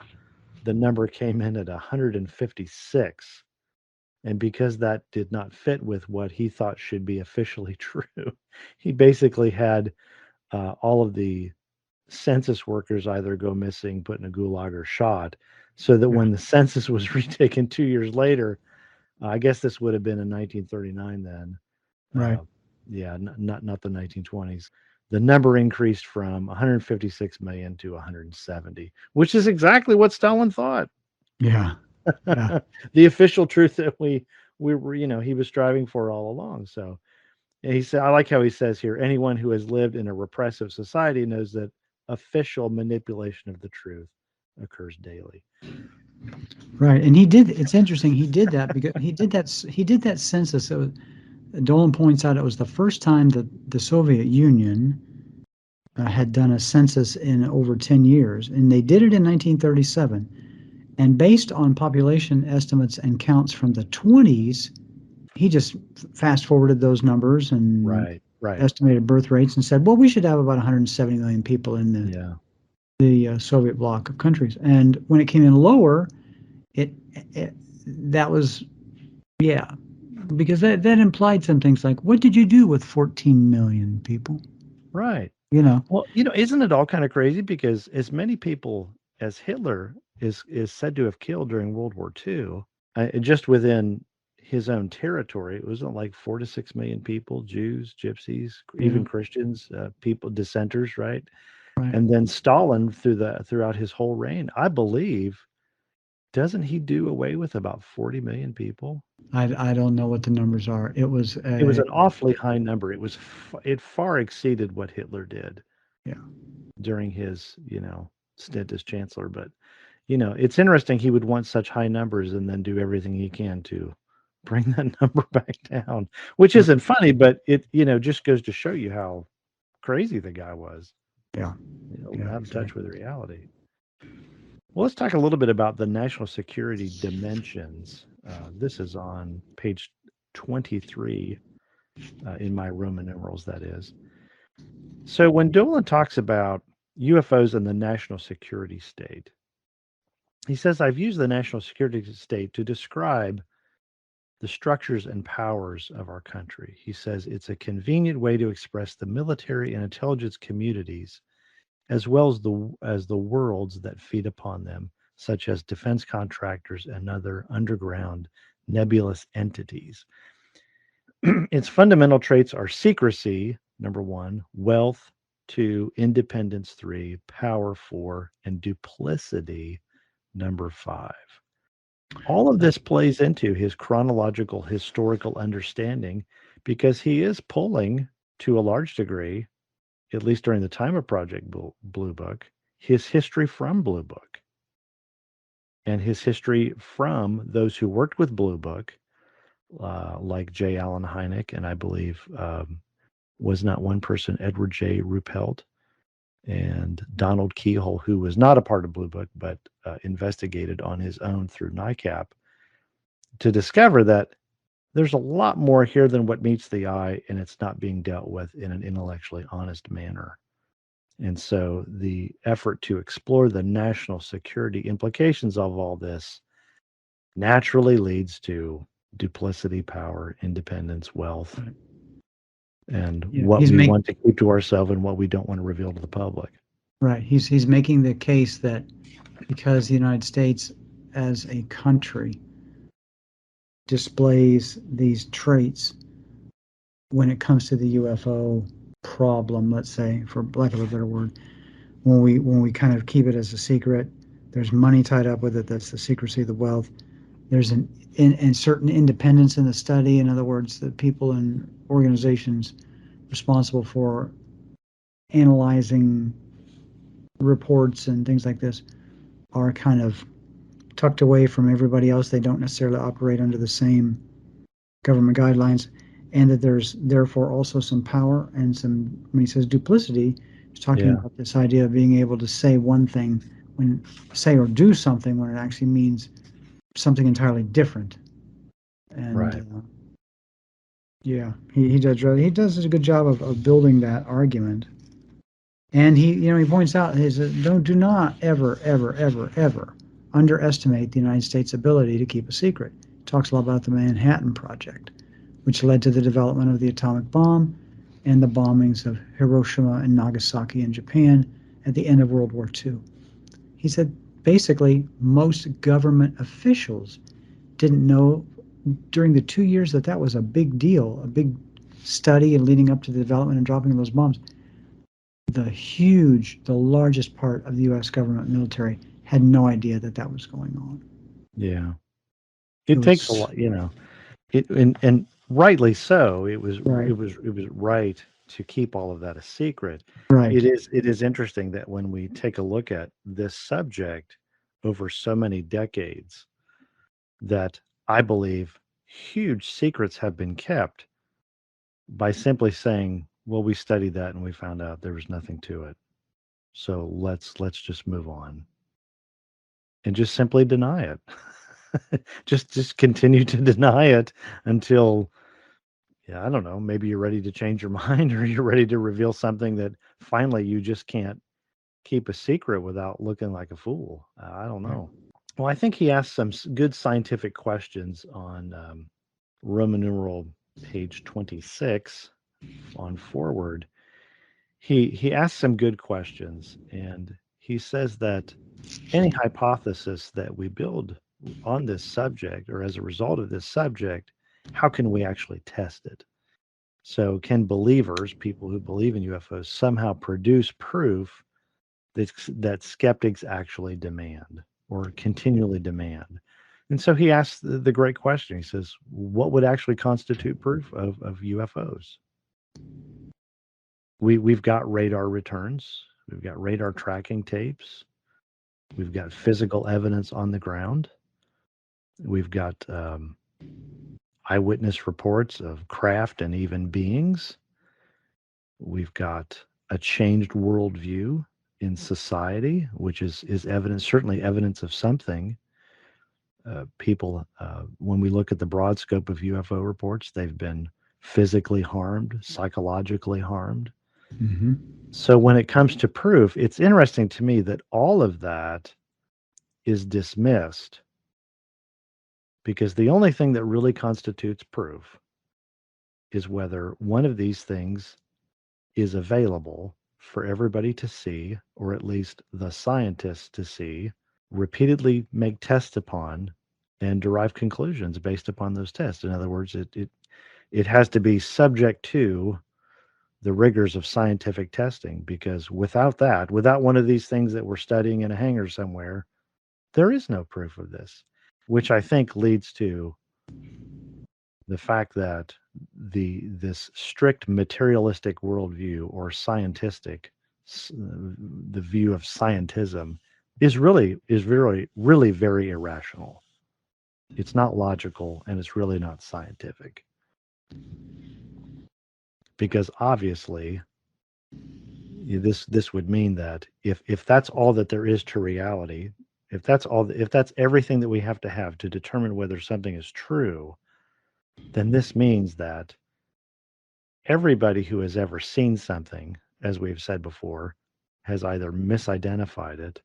the number came in at 156. And because that did not fit with what he thought should be officially true, he basically had all of the census workers either go missing, put in a gulag, or shot. So that Yeah. when the census was retaken 2 years later, I guess this would have been in 1939 then. Right. Yeah, not the 1920s. The number increased from 156 million to 170, which is exactly what Stalin thought. Yeah. Yeah. The official truth that we were, he was striving for all along. So he said, I like how he says here, anyone who has lived in a repressive society knows that official manipulation of the truth occurs daily. Right. And he did. It's interesting. He did that because he did that census. So Dolan points out it was the first time that the Soviet Union had done a census in over 10 years, and they did it in 1937. And based on population estimates and counts from the 20s, he just fast forwarded those numbers and Right, right. estimated birth rates and said, well, we should have about 170 million people in Yeah, the Soviet bloc of countries. And when it came in lower, it, it that was, yeah, because that implied some things like, what did you do with 14 million people? right. You know, Well, isn't it all kind of crazy? Because as many people as Hitler is said to have killed during World War II, just within his own territory. It wasn't like 4 to 6 million people, Jews, Gypsies, Yeah. even Christians, people, dissenters, right? Right. And then Stalin throughout his whole reign, I believe, doesn't he do away with about 40 million people? I don't know what the numbers are. It was It was a an awfully high number. It far exceeded what Hitler did yeah. during his, stint as chancellor. But it's interesting he would want such high numbers and then do everything he can to bring that number back down, which isn't funny, but it, just goes to show you how crazy the guy was, Yeah. Yeah. out of touch with Exactly. reality. Well, let's talk a little bit about the national security dimensions. This is on page 23 in my Roman numerals, that is. So when Dolan talks about UFOs and the national security state, he says, I've used the national security state to describe the structures and powers of our country. He says it's a convenient way to express the military and intelligence communities as well as the worlds that feed upon them, such as defense contractors and other underground nebulous entities. Its fundamental traits are secrecy, number one, wealth, two, independence, three, power, four, and duplicity, number five. All of this plays into his chronological historical understanding because he is pulling, to a large degree, at least during the time of Project Blue Book, his history from Blue Book and his history from those who worked with Blue Book, like J. Allen Hynek, and I believe was not one person, Edward J. Ruppelt, and Donald Keyhole, who was not a part of Blue Book, but investigated on his own through NICAP to discover that there's a lot more here than what meets the eye, and it's not being dealt with in an intellectually honest manner. And so the effort to explore the national security implications of all this naturally leads to duplicity, power, independence, wealth, Right. and Yeah. what we want to keep to ourselves and what we don't want to reveal to the public. Right. He's making the case that because the United States as a country displays these traits when it comes to the UFO problem, let's say, for lack of a better word, when we kind of keep it as a secret, there's money tied up with it. That's the secrecy, the wealth. There's and certain independence in the study. In other words, the people and organizations responsible for analyzing reports and things like this are kind of tucked away from everybody else. They don't necessarily operate under the same government guidelines, and that there's therefore also some power and some. When he says duplicity, he's talking Yeah. about this idea of being able to say one thing when say or do something when it actually means something entirely different. And Right. yeah, he does a good job of building that argument. And he points out his do not ever underestimate the United States' ability to keep a secret. He talks a lot about the Manhattan Project, which led to the development of the atomic bomb and the bombings of Hiroshima and Nagasaki in Japan at the end of World War II. He said basically most government officials didn't know during the 2 years that was a big deal, a big study and leading up to the development and dropping of those bombs. The largest part of the U.S. government military had no idea that was going on. Yeah. It It takes a was lot, it, and rightly so. right, It was right to keep all of that a secret. right, It is interesting that when we take a look at this subject over so many decades, that I believe huge secrets have been kept by simply saying, well, we studied that and we found out there was nothing to it. So let's just move on and just simply deny it. Just continue to deny it until, yeah, I don't know, maybe you're ready to change your mind or you're ready to reveal something that finally you just can't keep a secret without looking like a fool. I don't right. know. Well, I think he asked some good scientific questions on Roman numeral page 26 on forward. He asks some good questions, and he says that any hypothesis that we build on this subject or as a result of this subject how can we actually test it? So, can believers, people who believe in UFOs, somehow produce proof that skeptics actually demand or continually demand? And so he asks the great question. He says, what would actually constitute proof of UFOs? We've got radar returns, we've got radar tracking tapes, we've got physical evidence on the ground, we've got eyewitness reports of craft and even beings, we've got a changed worldview in society, which is evidence, certainly evidence of something. People, when we look at the broad scope of UFO reports, they've been physically harmed, psychologically harmed. Mm-hmm. So when it comes to proof, it's interesting to me that all of that is dismissed because the only thing that really constitutes proof is whether one of these things is available for everybody to see, or at least the scientists to see, repeatedly make tests upon, and derive conclusions based upon those tests. In other words, it has to be subject to the rigors of scientific testing, because without that, without one of these things that we're studying in a hangar somewhere, there is no proof of this, which I think leads to the fact that this strict materialistic worldview, or scientistic, the view of scientism, is really very irrational. It's not logical, and it's really not scientific, because obviously this would mean that if that's all that there is to reality, if that's everything that we have to determine whether something is true, then this means that everybody who has ever seen something, as we've said before, has either misidentified it,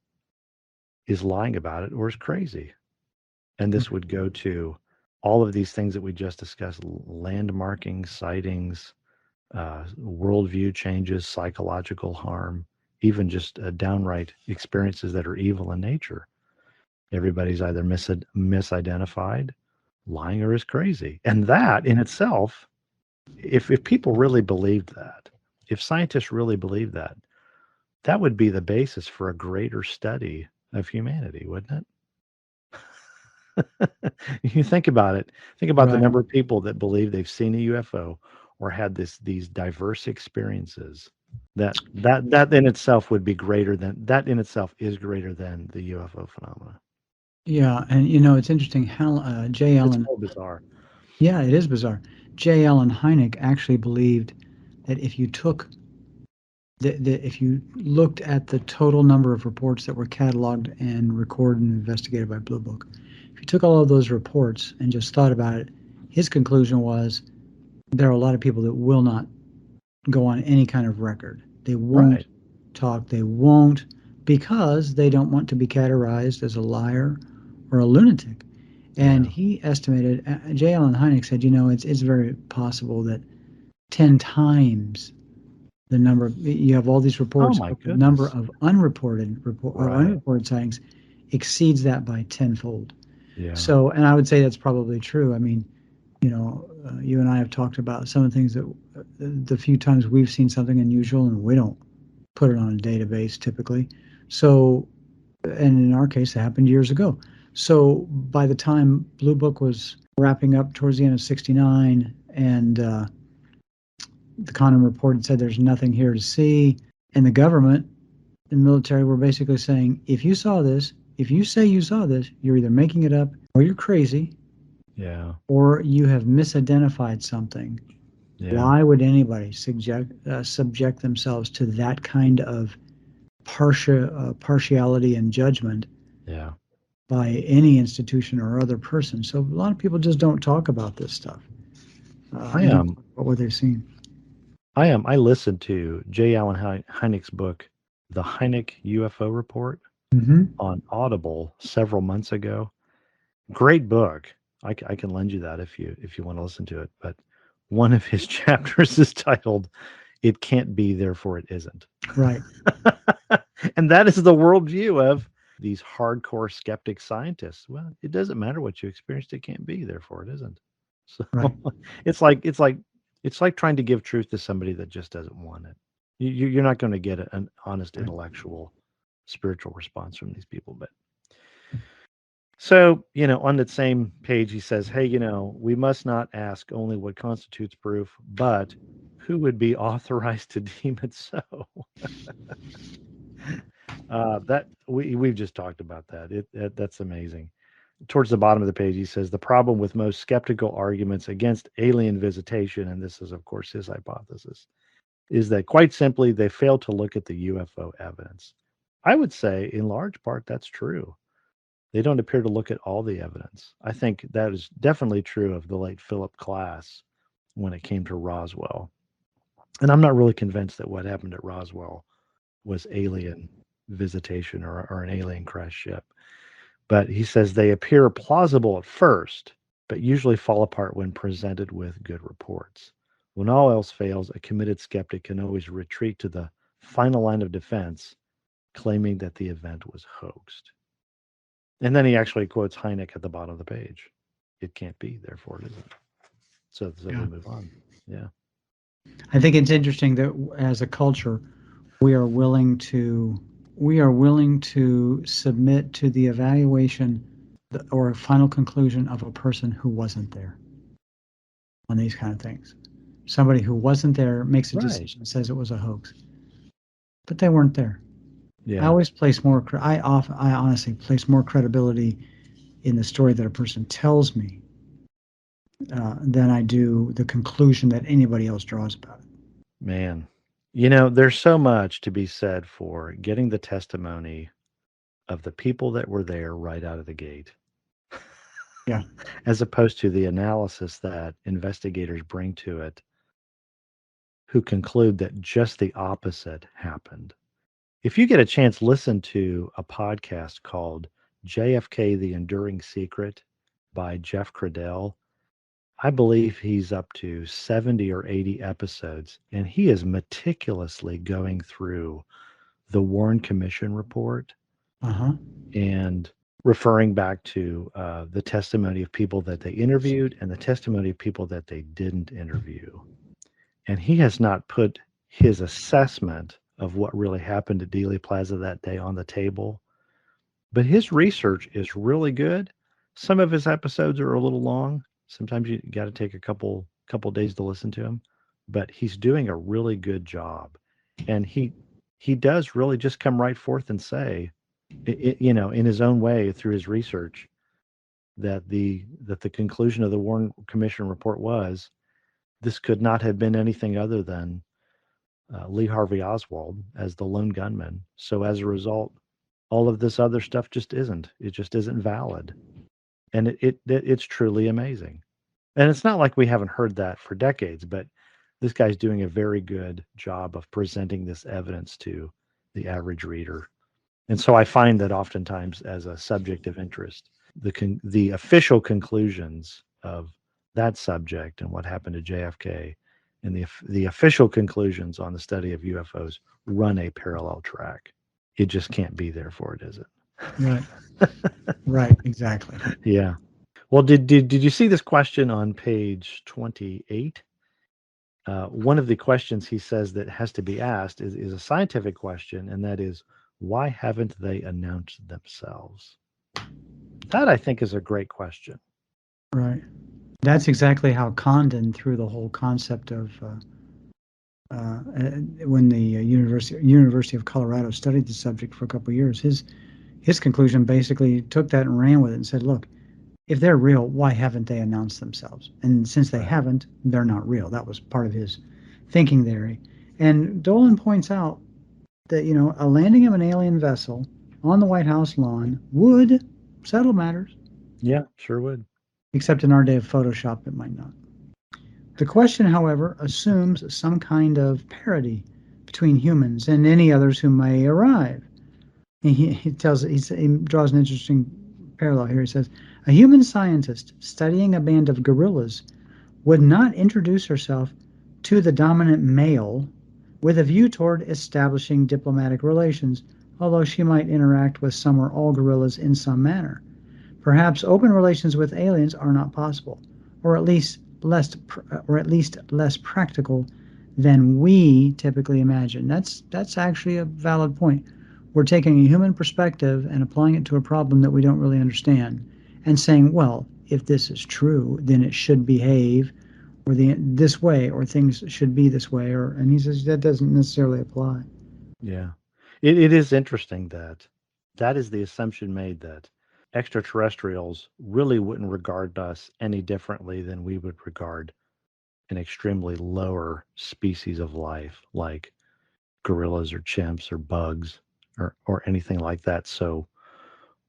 is lying about it, or is crazy. And this would go to all of these things that we just discussed: landmarking, sightings, worldview changes, psychological harm, even just downright experiences that are evil in nature. Everybody's either misidentified, lying, or is crazy. And that in itself, if people really believed that, if scientists really believed that, that would be the basis for a greater study of humanity, wouldn't it? You think about it. Think about the Right. number of people that believe they've seen a UFO or had these diverse experiences. That in itself would be greater than that in itself is greater than the UFO phenomena. Yeah, and it's interesting. How J. It's Allen. so bizarre. Yeah, it is bizarre. J. Allen Hynek actually believed that if you took if you looked at the total number of reports that were cataloged and recorded and investigated by Blue Book, if you took all of those reports and just thought about it, his conclusion was there are a lot of people that will not go on any kind of record. They won't Right. talk. They won't, because they don't want to be categorized as a liar or a lunatic. And Yeah. he estimated, J. Allen Hynek said, it's very possible that 10 times the number you have all these Oh reports, my but the number goodness. of Right. unreported sightings exceeds that by tenfold. Yeah. So, and I would say that's probably true. I mean, you and I have talked about some of the things that the few times we've seen something unusual, and we don't put it on a database typically. So, and in our case, it happened years ago. So by the time Blue Book was wrapping up towards the end of '69, and the Condon report had said there's nothing here to see, and the government and military were basically saying, if you saw this, if you say you saw this, you're either making it up, or you're crazy, Yeah. or you have misidentified something. Yeah. Why would anybody subject themselves to that kind of partiality and judgment Yeah. by any institution or other person? So a lot of people just don't talk about this stuff. I They don't am. talk about what they've seen. I listened to J. Allen Hynek's book, The Hynek UFO Report, Mm-hmm. on Audible several months ago. Great book. I can lend you that if you want to listen to it. But one of his chapters is titled "It Can't Be, Therefore It Isn't," Right. and that is the worldview of these hardcore skeptic scientists. Well, it doesn't matter what you experienced; it can't be, therefore it isn't. So Right. it's like trying to give truth to somebody that just doesn't want it. You're not going to get an honest Right. intellectual, spiritual response from these people. But so, on that same page, he says, hey, we must not ask only what constitutes proof, but who would be authorized to deem it so? That we've just talked about that. That's amazing. Towards the bottom of the page, he says the problem with most skeptical arguments against alien visitation, and this is, of course, his hypothesis, is that quite simply they fail to look at the UFO evidence. I would say, in large part, that's true. They don't appear to look at all the evidence. I think that is definitely true of the late Philip Klass when it came to Roswell. And I'm not really convinced that what happened at Roswell was alien visitation or an alien crash ship. But he says they appear plausible at first, but usually fall apart when presented with good reports. When all else fails, a committed skeptic can always retreat to the final line of defense, claiming that the event was hoaxed. And then he actually quotes Hynek at the bottom of the page. It can't be, therefore it isn't. So Yeah. we move on. Yeah. I think it's interesting that as a culture, we are willing to submit to the evaluation or final conclusion of a person who wasn't there on these kind of things. Somebody who wasn't there makes a Right. decision, says it was a hoax, but they weren't there. I Yeah. always place I honestly place more credibility in the story that a person tells me than I do the conclusion that anybody else draws about it. Man. There's so much to be said for getting the testimony of the people that were there right out of the gate. Yeah. As opposed to the analysis that investigators bring to it, who conclude that just the opposite happened. If you get a chance, listen to a podcast called JFK The Enduring Secret by Jeff Cradell. I believe he's up to 70 or 80 episodes, and he is meticulously going through the Warren Commission report and referring back to the testimony of people that they interviewed and the testimony of people that they didn't interview. And he has not put his assessment of what really happened at Dealey Plaza that day on the table. But his research is really good. Some of his episodes are a little long. Sometimes you got to take a couple days to listen to him, but he's doing a really good job. And he does really just come right forth and say, in his own way through his research, that the conclusion of the Warren Commission report was this could not have been anything other than Lee Harvey Oswald as the lone gunman. So as a result, all of this other stuff just isn't. It just isn't valid, and it's truly amazing. And it's not like we haven't heard that for decades, but this guy's doing a very good job of presenting this evidence to the average reader. And so I find that oftentimes, as a subject of interest, the official conclusions of that subject and what happened to JFK and the official conclusions on the study of UFOs run a parallel track. It just can't be, therefore it isn't. Right. Right. Exactly. Yeah. Well, did you see this question on page 28? One of the questions he says that has to be asked is a scientific question, and that is, why haven't they announced themselves? That, I think, is a great question. Right. That's exactly how Condon threw the whole concept of when the University of Colorado studied the subject for a couple of years. His conclusion basically took that and ran with it and said, look, if they're real, why haven't they announced themselves? And since they haven't, they're not real. That was part of his thinking there. And Dolan points out that, a landing of an alien vessel on the White House lawn would settle matters. Yeah, sure would. Except in our day of Photoshop, it might not. The question, however, assumes some kind of parity between humans and any others who may arrive. And he draws an interesting parallel here. He says, a human scientist studying a band of gorillas would not introduce herself to the dominant male with a view toward establishing diplomatic relations, although she might interact with some or all gorillas in some manner. Perhaps open relations with aliens are not possible, or at least less practical than we typically imagine. That's actually a valid point. We're taking a human perspective and applying it to a problem that we don't really understand, and saying, well, if this is true, then it should behave or this way, or things should be this way. Or and he says that doesn't necessarily apply. Yeah. It is interesting that that is the assumption made that extraterrestrials really wouldn't regard us any differently than we would regard an extremely lower species of life, like gorillas or chimps or bugs or anything like that. So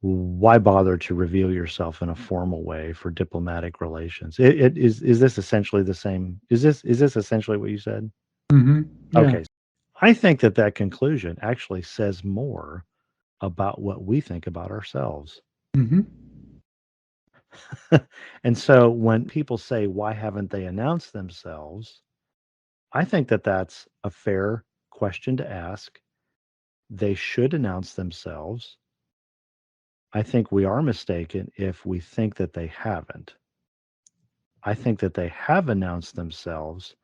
why bother to reveal yourself in a formal way for diplomatic relations? Is this essentially the same? Is this essentially what you said? Mm-hmm. Yeah. Okay. I think that that conclusion actually says more about what we think about ourselves. Mm-hmm. And so when people say, why haven't they announced themselves? I think that that's a fair question to ask. They should announce themselves. I think we are mistaken if we think that they haven't. I think that they have announced themselves.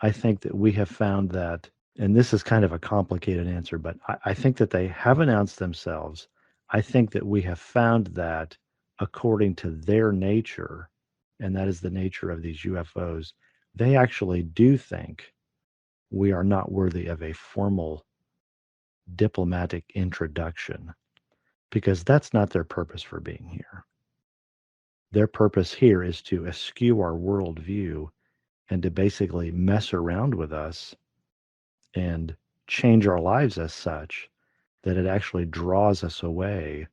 I think that we have found that, and this is kind of a complicated answer, but I think that they have announced themselves. I think that we have found that according to their nature, and that is the nature of these UFOs, they actually do think we are not worthy of a formal diplomatic introduction because that's not their purpose for being here. Their purpose here is to eschew our worldview and to basically mess around with us and change our lives as such that it actually draws us away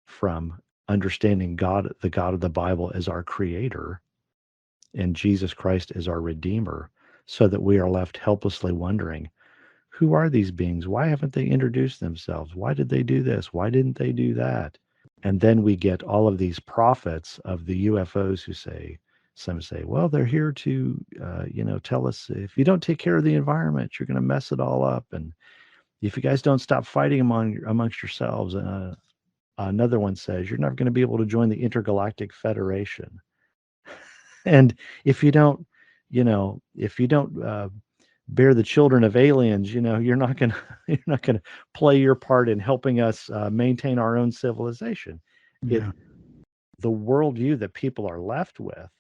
from understanding God, the God of the Bible, as our creator and Jesus Christ as our redeemer, so that we are left helplessly wondering, who are these beings? Why haven't they introduced themselves? Why did they do this? Why didn't they do that? And then we get all of these prophets of the UFOs who say, some say, well, they're here to, tell us if you don't take care of the environment, you're going to mess it all up. And if you guys don't stop fighting amongst yourselves, another one says, you're never going to be able to join the Intergalactic Federation. And if you don't, bear the children of aliens, you're not going to you're not going to play your part in helping us maintain our own civilization. It Yeah. The worldview that people are left with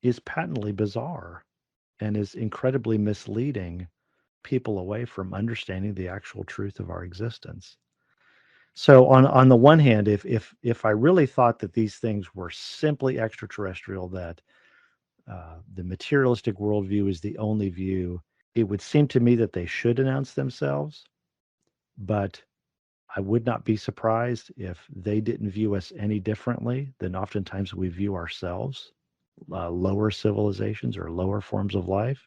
is patently bizarre and is incredibly misleading people away from understanding the actual truth of our existence. So on the one hand, if I really thought that these things were simply extraterrestrial, that the materialistic worldview is the only view, it would seem to me that they should announce themselves, but I would not be surprised if they didn't view us any differently than oftentimes we view ourselves, lower civilizations or lower forms of life.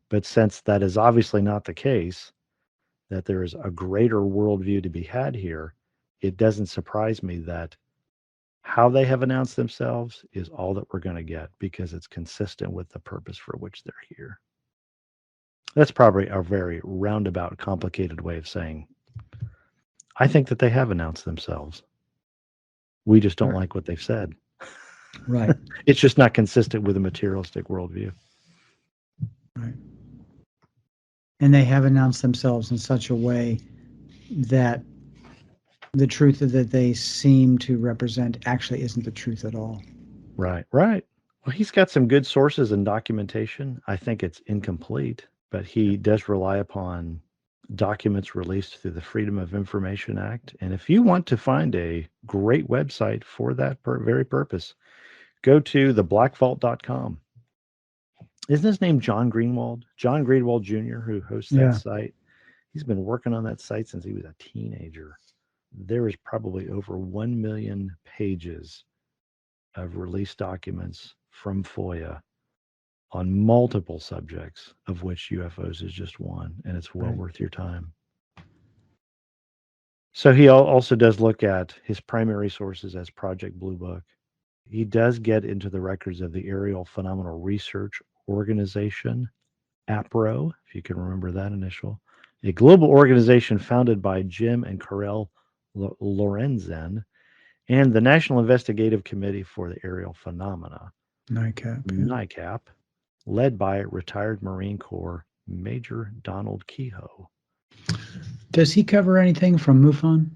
But since that is obviously not the case, that there is a greater worldview to be had here, it doesn't surprise me that how they have announced themselves is all that we're going to get because it's consistent with the purpose for which they're here. That's probably a very roundabout, complicated way of saying I think that they have announced themselves. We just don't Right. like what they've said. Right. It's just not consistent with a materialistic worldview. Right. And they have announced themselves in such a way that the truth that they seem to represent actually isn't the truth at all. Right, right. Well, he's got some good sources and documentation. I think it's incomplete, but he does rely upon documents released through the Freedom of Information Act. And if you want to find a great website for that very purpose, go to theblackvault.com. Isn't his name John Greenwald? John Greenwald Jr., who hosts that Yeah. site. He's been working on that site since he was a teenager. There is probably over 1 million pages of released documents from FOIA on multiple subjects, of which UFOs is just one, and it's well Right. worth your time. So he also does look at his primary sources as Project Blue Book. He does get into the records of the Aerial Phenomenal Research Organization, APRO, if you can remember that initial, a global organization founded by Jim and Karel Lorenzen. and the National Investigative Committee for the Aerial Phenomena, NICAP. Yeah. NICAP, led by retired Marine Corps Major Donald Kehoe. Does he cover anything from MUFON?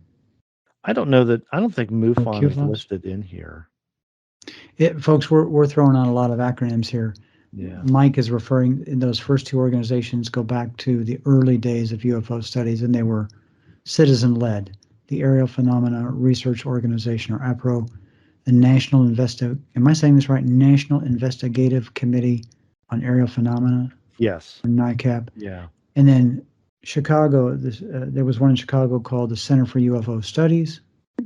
I don't think MUFON is QFOS? listed in here. Folks, we're throwing out a lot of acronyms here. Yeah. Mike is referring, in those first two organizations go back to the early days of UFO studies, and they were citizen-led. The Aerial Phenomena Research Organization, or APRO, the am I saying this right? National Investigative Committee on Aerial Phenomena, Yes. or NICAP. Yeah. And then Chicago, there was one in Chicago called the Center for UFO Studies,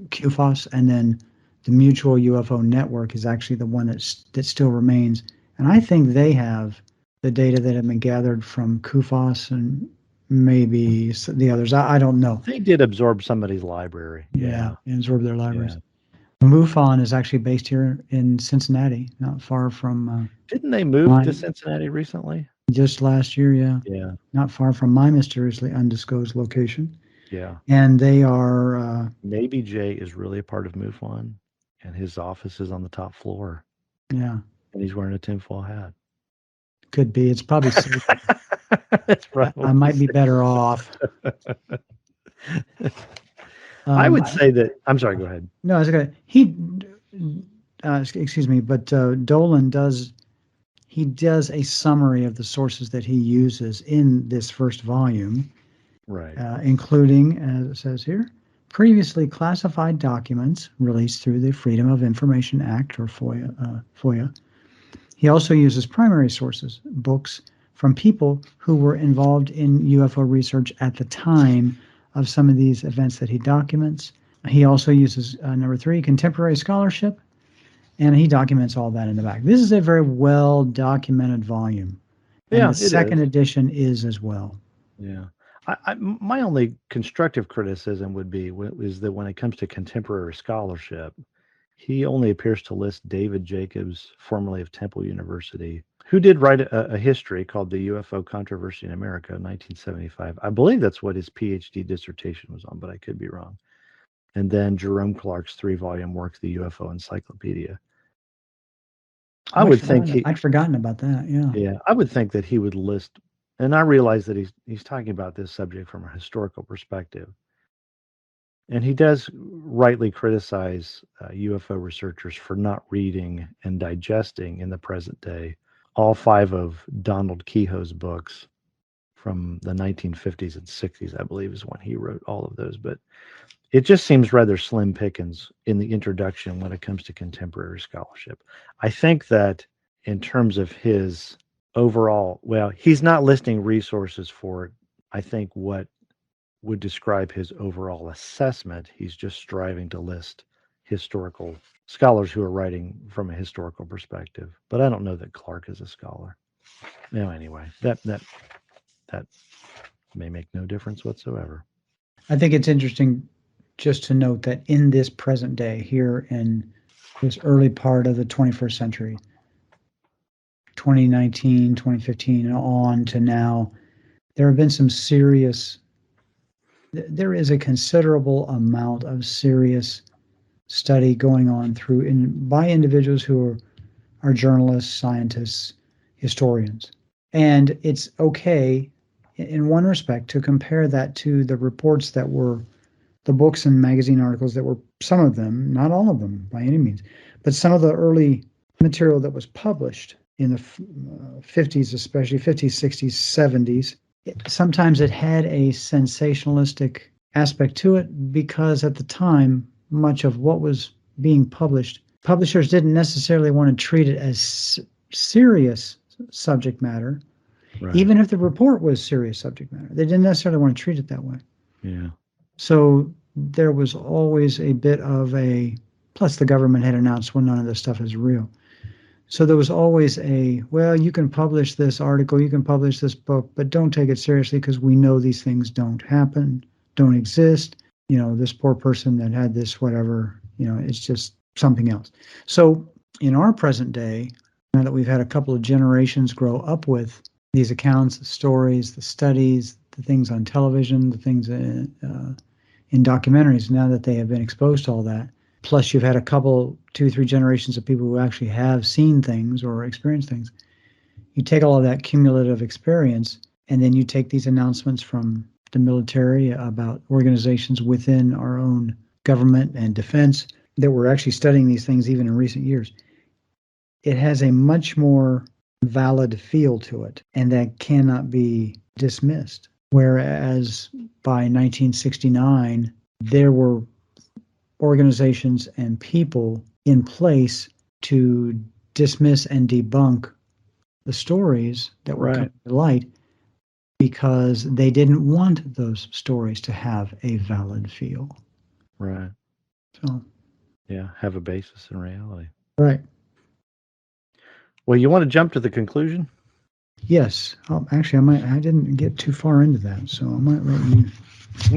QFOS, and then the Mutual UFO Network is actually the one that still remains. And I think they have the data that have been gathered from QFOS and maybe the others. I don't know. They did absorb somebody's library. Yeah, and absorb their libraries. Yeah. MUFON is actually based here in Cincinnati, not far from. Didn't they move to Cincinnati recently? Just last year, yeah. Yeah. Not far from my mysteriously undisclosed location. Yeah. And they are. Maybe Jay is really a part of MUFON, and his office is on the top floor. Yeah. And he's wearing a tinfoil hat. Could be. It's probably safe. It's probably I might be better off. I would say that. I'm sorry. Go ahead. No, it's okay. Excuse me, but Dolan does a summary of the sources that he uses in this first volume, right? Including, as it says here, previously classified documents released through the Freedom of Information Act, or FOIA. He also uses primary sources, books from people who were involved in UFO research at the time of some of these events that he documents. He also uses, number 3, contemporary scholarship, and he documents all that in the back. This is a very well-documented volume. And the second edition is as well. Yeah. My only constructive criticism is that when it comes to contemporary scholarship, he only appears to list David Jacobs, formerly of Temple University, who did write a history called The UFO Controversy in America, 1975. I believe that's what his PhD dissertation was on, but I could be wrong. And then Jerome Clark's 3-volume work, The UFO Encyclopedia. I'd forgotten about that. Yeah. Yeah, I would think that he would list, and I realize that he's talking about this subject from a historical perspective. And he does rightly criticize UFO researchers for not reading and digesting in the present day all 5 of Donald Kehoe's books from the 1950s and 60s, I believe, is when he wrote all of those. But it just seems rather slim pickings in the introduction when it comes to contemporary scholarship. I think that in terms of his overall, he's not listing resources for it. I think what would describe his overall assessment, he's just striving to list historical scholars who are writing from a historical perspective. But I don't know that Clark is a scholar. No, anyway, that may make no difference whatsoever. I think it's interesting just to note that in this present day, here in this early part of the 21st century, 2019, 2015, and on to now, there is a considerable amount of serious study going on by individuals who are journalists, scientists, historians. And it's okay, in one respect, to compare that to the reports that were the books and magazine articles that were, some of them, not all of them by any means, but some of the early material that was published in the 50s, especially 50s, 60s, 70s. Sometimes it had a sensationalistic aspect to it because at the time, much of what was being published, publishers didn't necessarily want to treat it as serious subject matter, right. Even if the report was serious subject matter. They didn't necessarily want to treat it that way. Yeah. So there was always a bit of plus the government had announced, well, none of this stuff is real. So there was always you can publish this article, you can publish this book, but don't take it seriously because we know these things don't happen, don't exist. This poor person that had this, whatever, it's just something else. So in our present day, now that we've had a couple of generations grow up with these accounts, the stories, the studies, the things on television, the things in documentaries, now that they have been exposed to all that, plus you've had a couple, 2, 3 generations of people who actually have seen things or experienced things. You take all of that cumulative experience, and then you take these announcements from the military about organizations within our own government and defense that were actually studying these things even in recent years. It has a much more valid feel to it, and that cannot be dismissed. Whereas by 1969, there were organizations and people in place to dismiss and debunk the stories that were coming to light because they didn't want those stories to have a valid feel. Right. So, yeah, have a basis in reality. right. Well, you want to jump to the conclusion? Yes. Actually, I didn't get too far into that, so I might let you.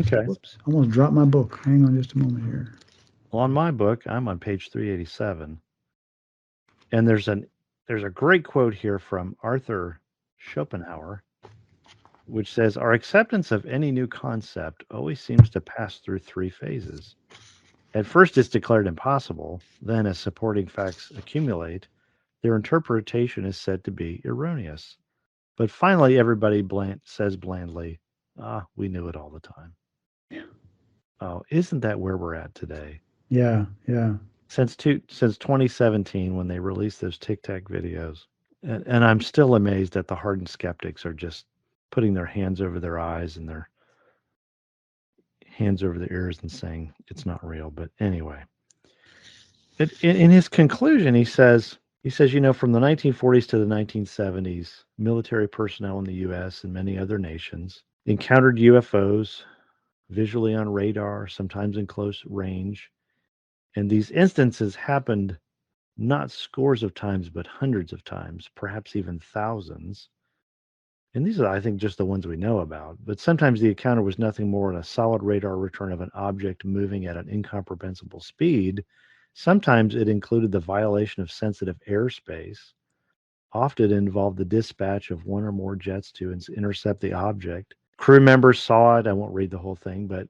Okay. Whoops. I almost dropped my book. Hang on just a moment here. Well, on my book, I'm on page 387. And there's a great quote here from Arthur Schopenhauer, which says, "Our acceptance of any new concept always seems to pass through three phases. At first, it's declared impossible. Then, as supporting facts accumulate, their interpretation is said to be erroneous. But finally, everybody says blandly, we knew it all the time." Yeah. Oh, isn't that where we're at today? Yeah. Yeah. Since 2017, when they released those Tic Tac videos, and I'm still amazed that the hardened skeptics are just putting their hands over their eyes and their hands over their ears and saying it's not real. But anyway, in his conclusion, he says, from the 1940s to the 1970s, military personnel in the U.S. and many other nations encountered UFOs visually on radar, sometimes in close range. And these instances happened not scores of times, but hundreds of times, perhaps even thousands. And these are, I think, just the ones we know about. But sometimes the encounter was nothing more than a solid radar return of an object moving at an incomprehensible speed. Sometimes it included the violation of sensitive airspace. Often it involved the dispatch of one or more jets to intercept the object. Crew members saw it. I won't read the whole thing, but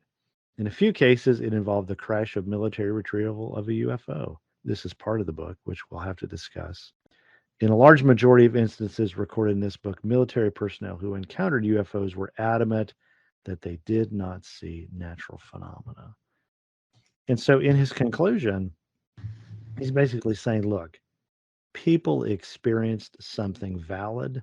in a few cases, it involved the crash of military retrieval of a UFO. This is part of the book, which we'll have to discuss. In a large majority of instances recorded in this book, military personnel who encountered UFOs were adamant that they did not see natural phenomena. And so, in his conclusion, he's basically saying, look, people experienced something valid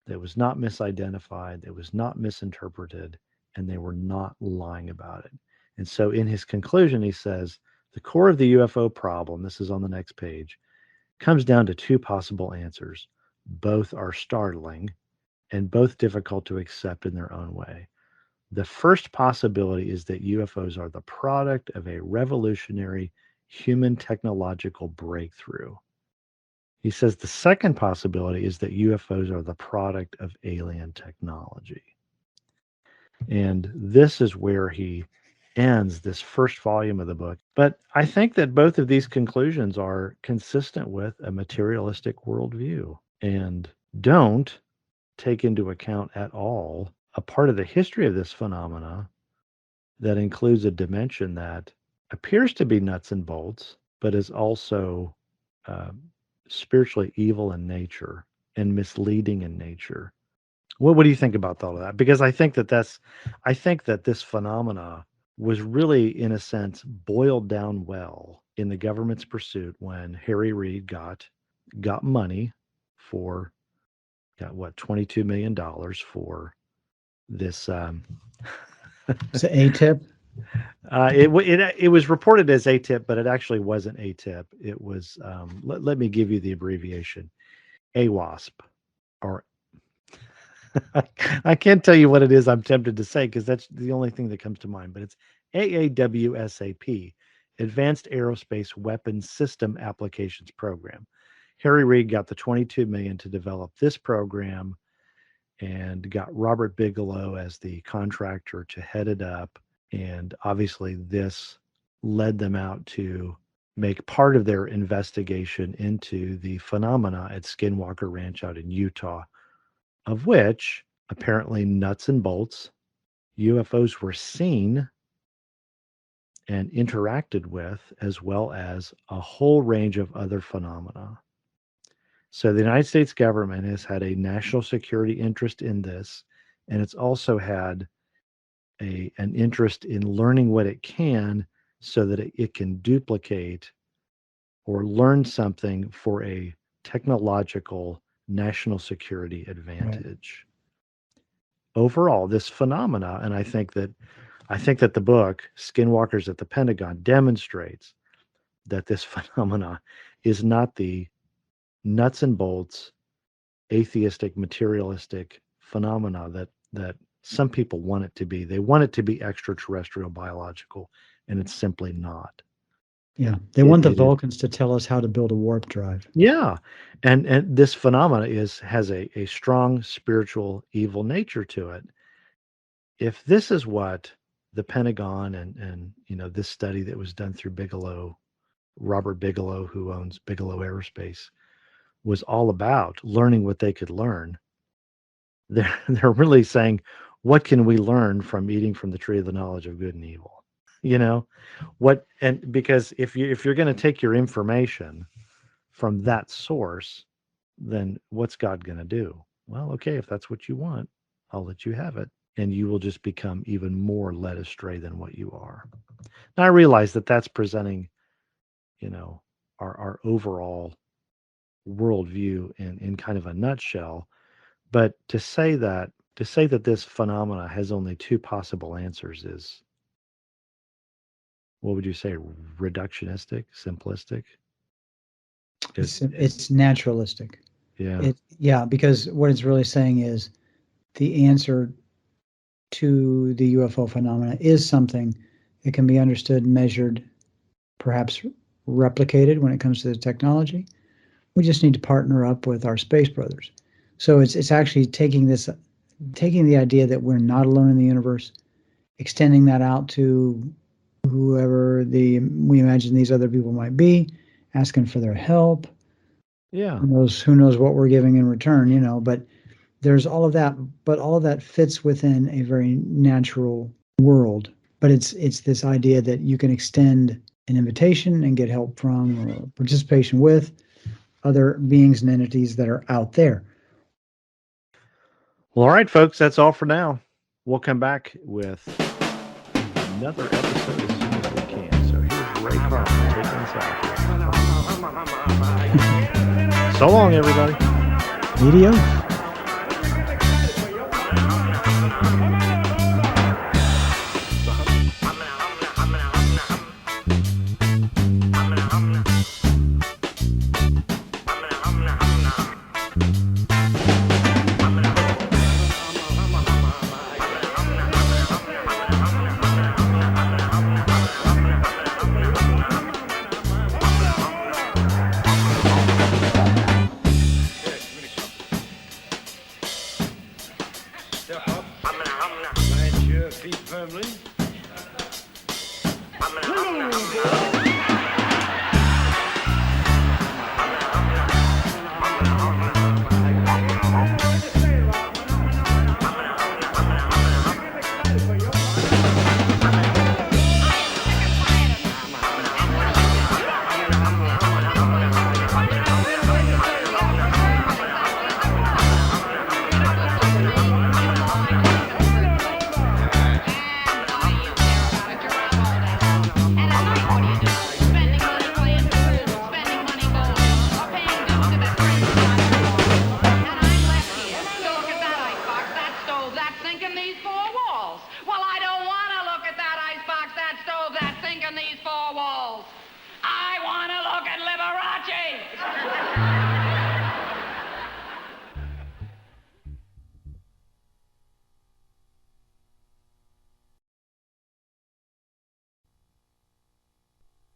that was not misidentified, that was not misinterpreted, and they were not lying about it. And so, in his conclusion, he says, the core of the UFO problem, this is on the next page, comes down to two possible answers. Both are startling and both difficult to accept in their own way. The first possibility is that UFOs are the product of a revolutionary human technological breakthrough. He says the second possibility is that UFOs are the product of alien technology. And this is where he ends this first volume of the book. But I think that both of these conclusions are consistent with a materialistic worldview and don't take into account at all a part of the history of this phenomena that includes a dimension that appears to be nuts and bolts, but is also uh, spiritually evil in nature and misleading in nature. What do you think about all of that? Because I think that this phenomena was really, in a sense, boiled down well in the government's pursuit when Harry Reid got money for $22 million for this. It's an A-tip. It was reported as ATIP, but it actually wasn't ATIP. It was let me give you the abbreviation, AWASP, or I can't tell you what it is. I'm tempted to say because that's the only thing that comes to mind. But it's AAWSAP, Advanced Aerospace Weapons System Applications Program. Harry Reid got the $22 million to develop this program, and got Robert Bigelow as the contractor to head it up. And obviously, this led them out to make part of their investigation into the phenomena at Skinwalker Ranch out in Utah, of which apparently nuts and bolts UFOs were seen and interacted with, as well as a whole range of other phenomena. So the United States government has had a national security interest in this, and it's also had an interest in learning what it can so that it can duplicate or learn something for a technological national security advantage. Right. Overall, this phenomena, and I think that the book Skinwalkers at the Pentagon demonstrates that this phenomena is not the nuts and bolts atheistic materialistic phenomena that some people want it to be. They want it to be extraterrestrial biological, and it's simply not. Yeah, they want the Vulcans to tell us how to build a warp drive. Yeah, and this phenomena has a strong spiritual evil nature to it. If this is what the Pentagon and this study that was done through Robert Bigelow, who owns Bigelow Aerospace, was all about, learning what they could learn, they're really saying, what can we learn from eating from the tree of the knowledge of good and evil? Because if you're going to take your information from that source, then what's God going to do? Well, okay, if that's what you want, I'll let you have it, and you will just become even more led astray than what you are. Now, I realize that that's presenting, our overall worldview in kind of a nutshell, but to say that this phenomena has only two possible answers is, what would you say, reductionistic, simplistic? It's naturalistic. Yeah. Because what it's really saying is the answer to the UFO phenomena is something that can be understood, measured, perhaps replicated when it comes to the technology. We just need to partner up with our space brothers. So it's actually taking the idea that we're not alone in the universe, extending that out to whoever we imagine these other people might be, asking for their help. Yeah. Who knows what we're giving in return, but there's all of that, but all of that fits within a very natural world. But it's this idea that you can extend an invitation and get help from or participation with other beings and entities that are out there. Well, all right, folks, that's all for now. We'll come back with another episode as soon as we can. So here's Ray Carmen taking us out. So long, everybody. Medios.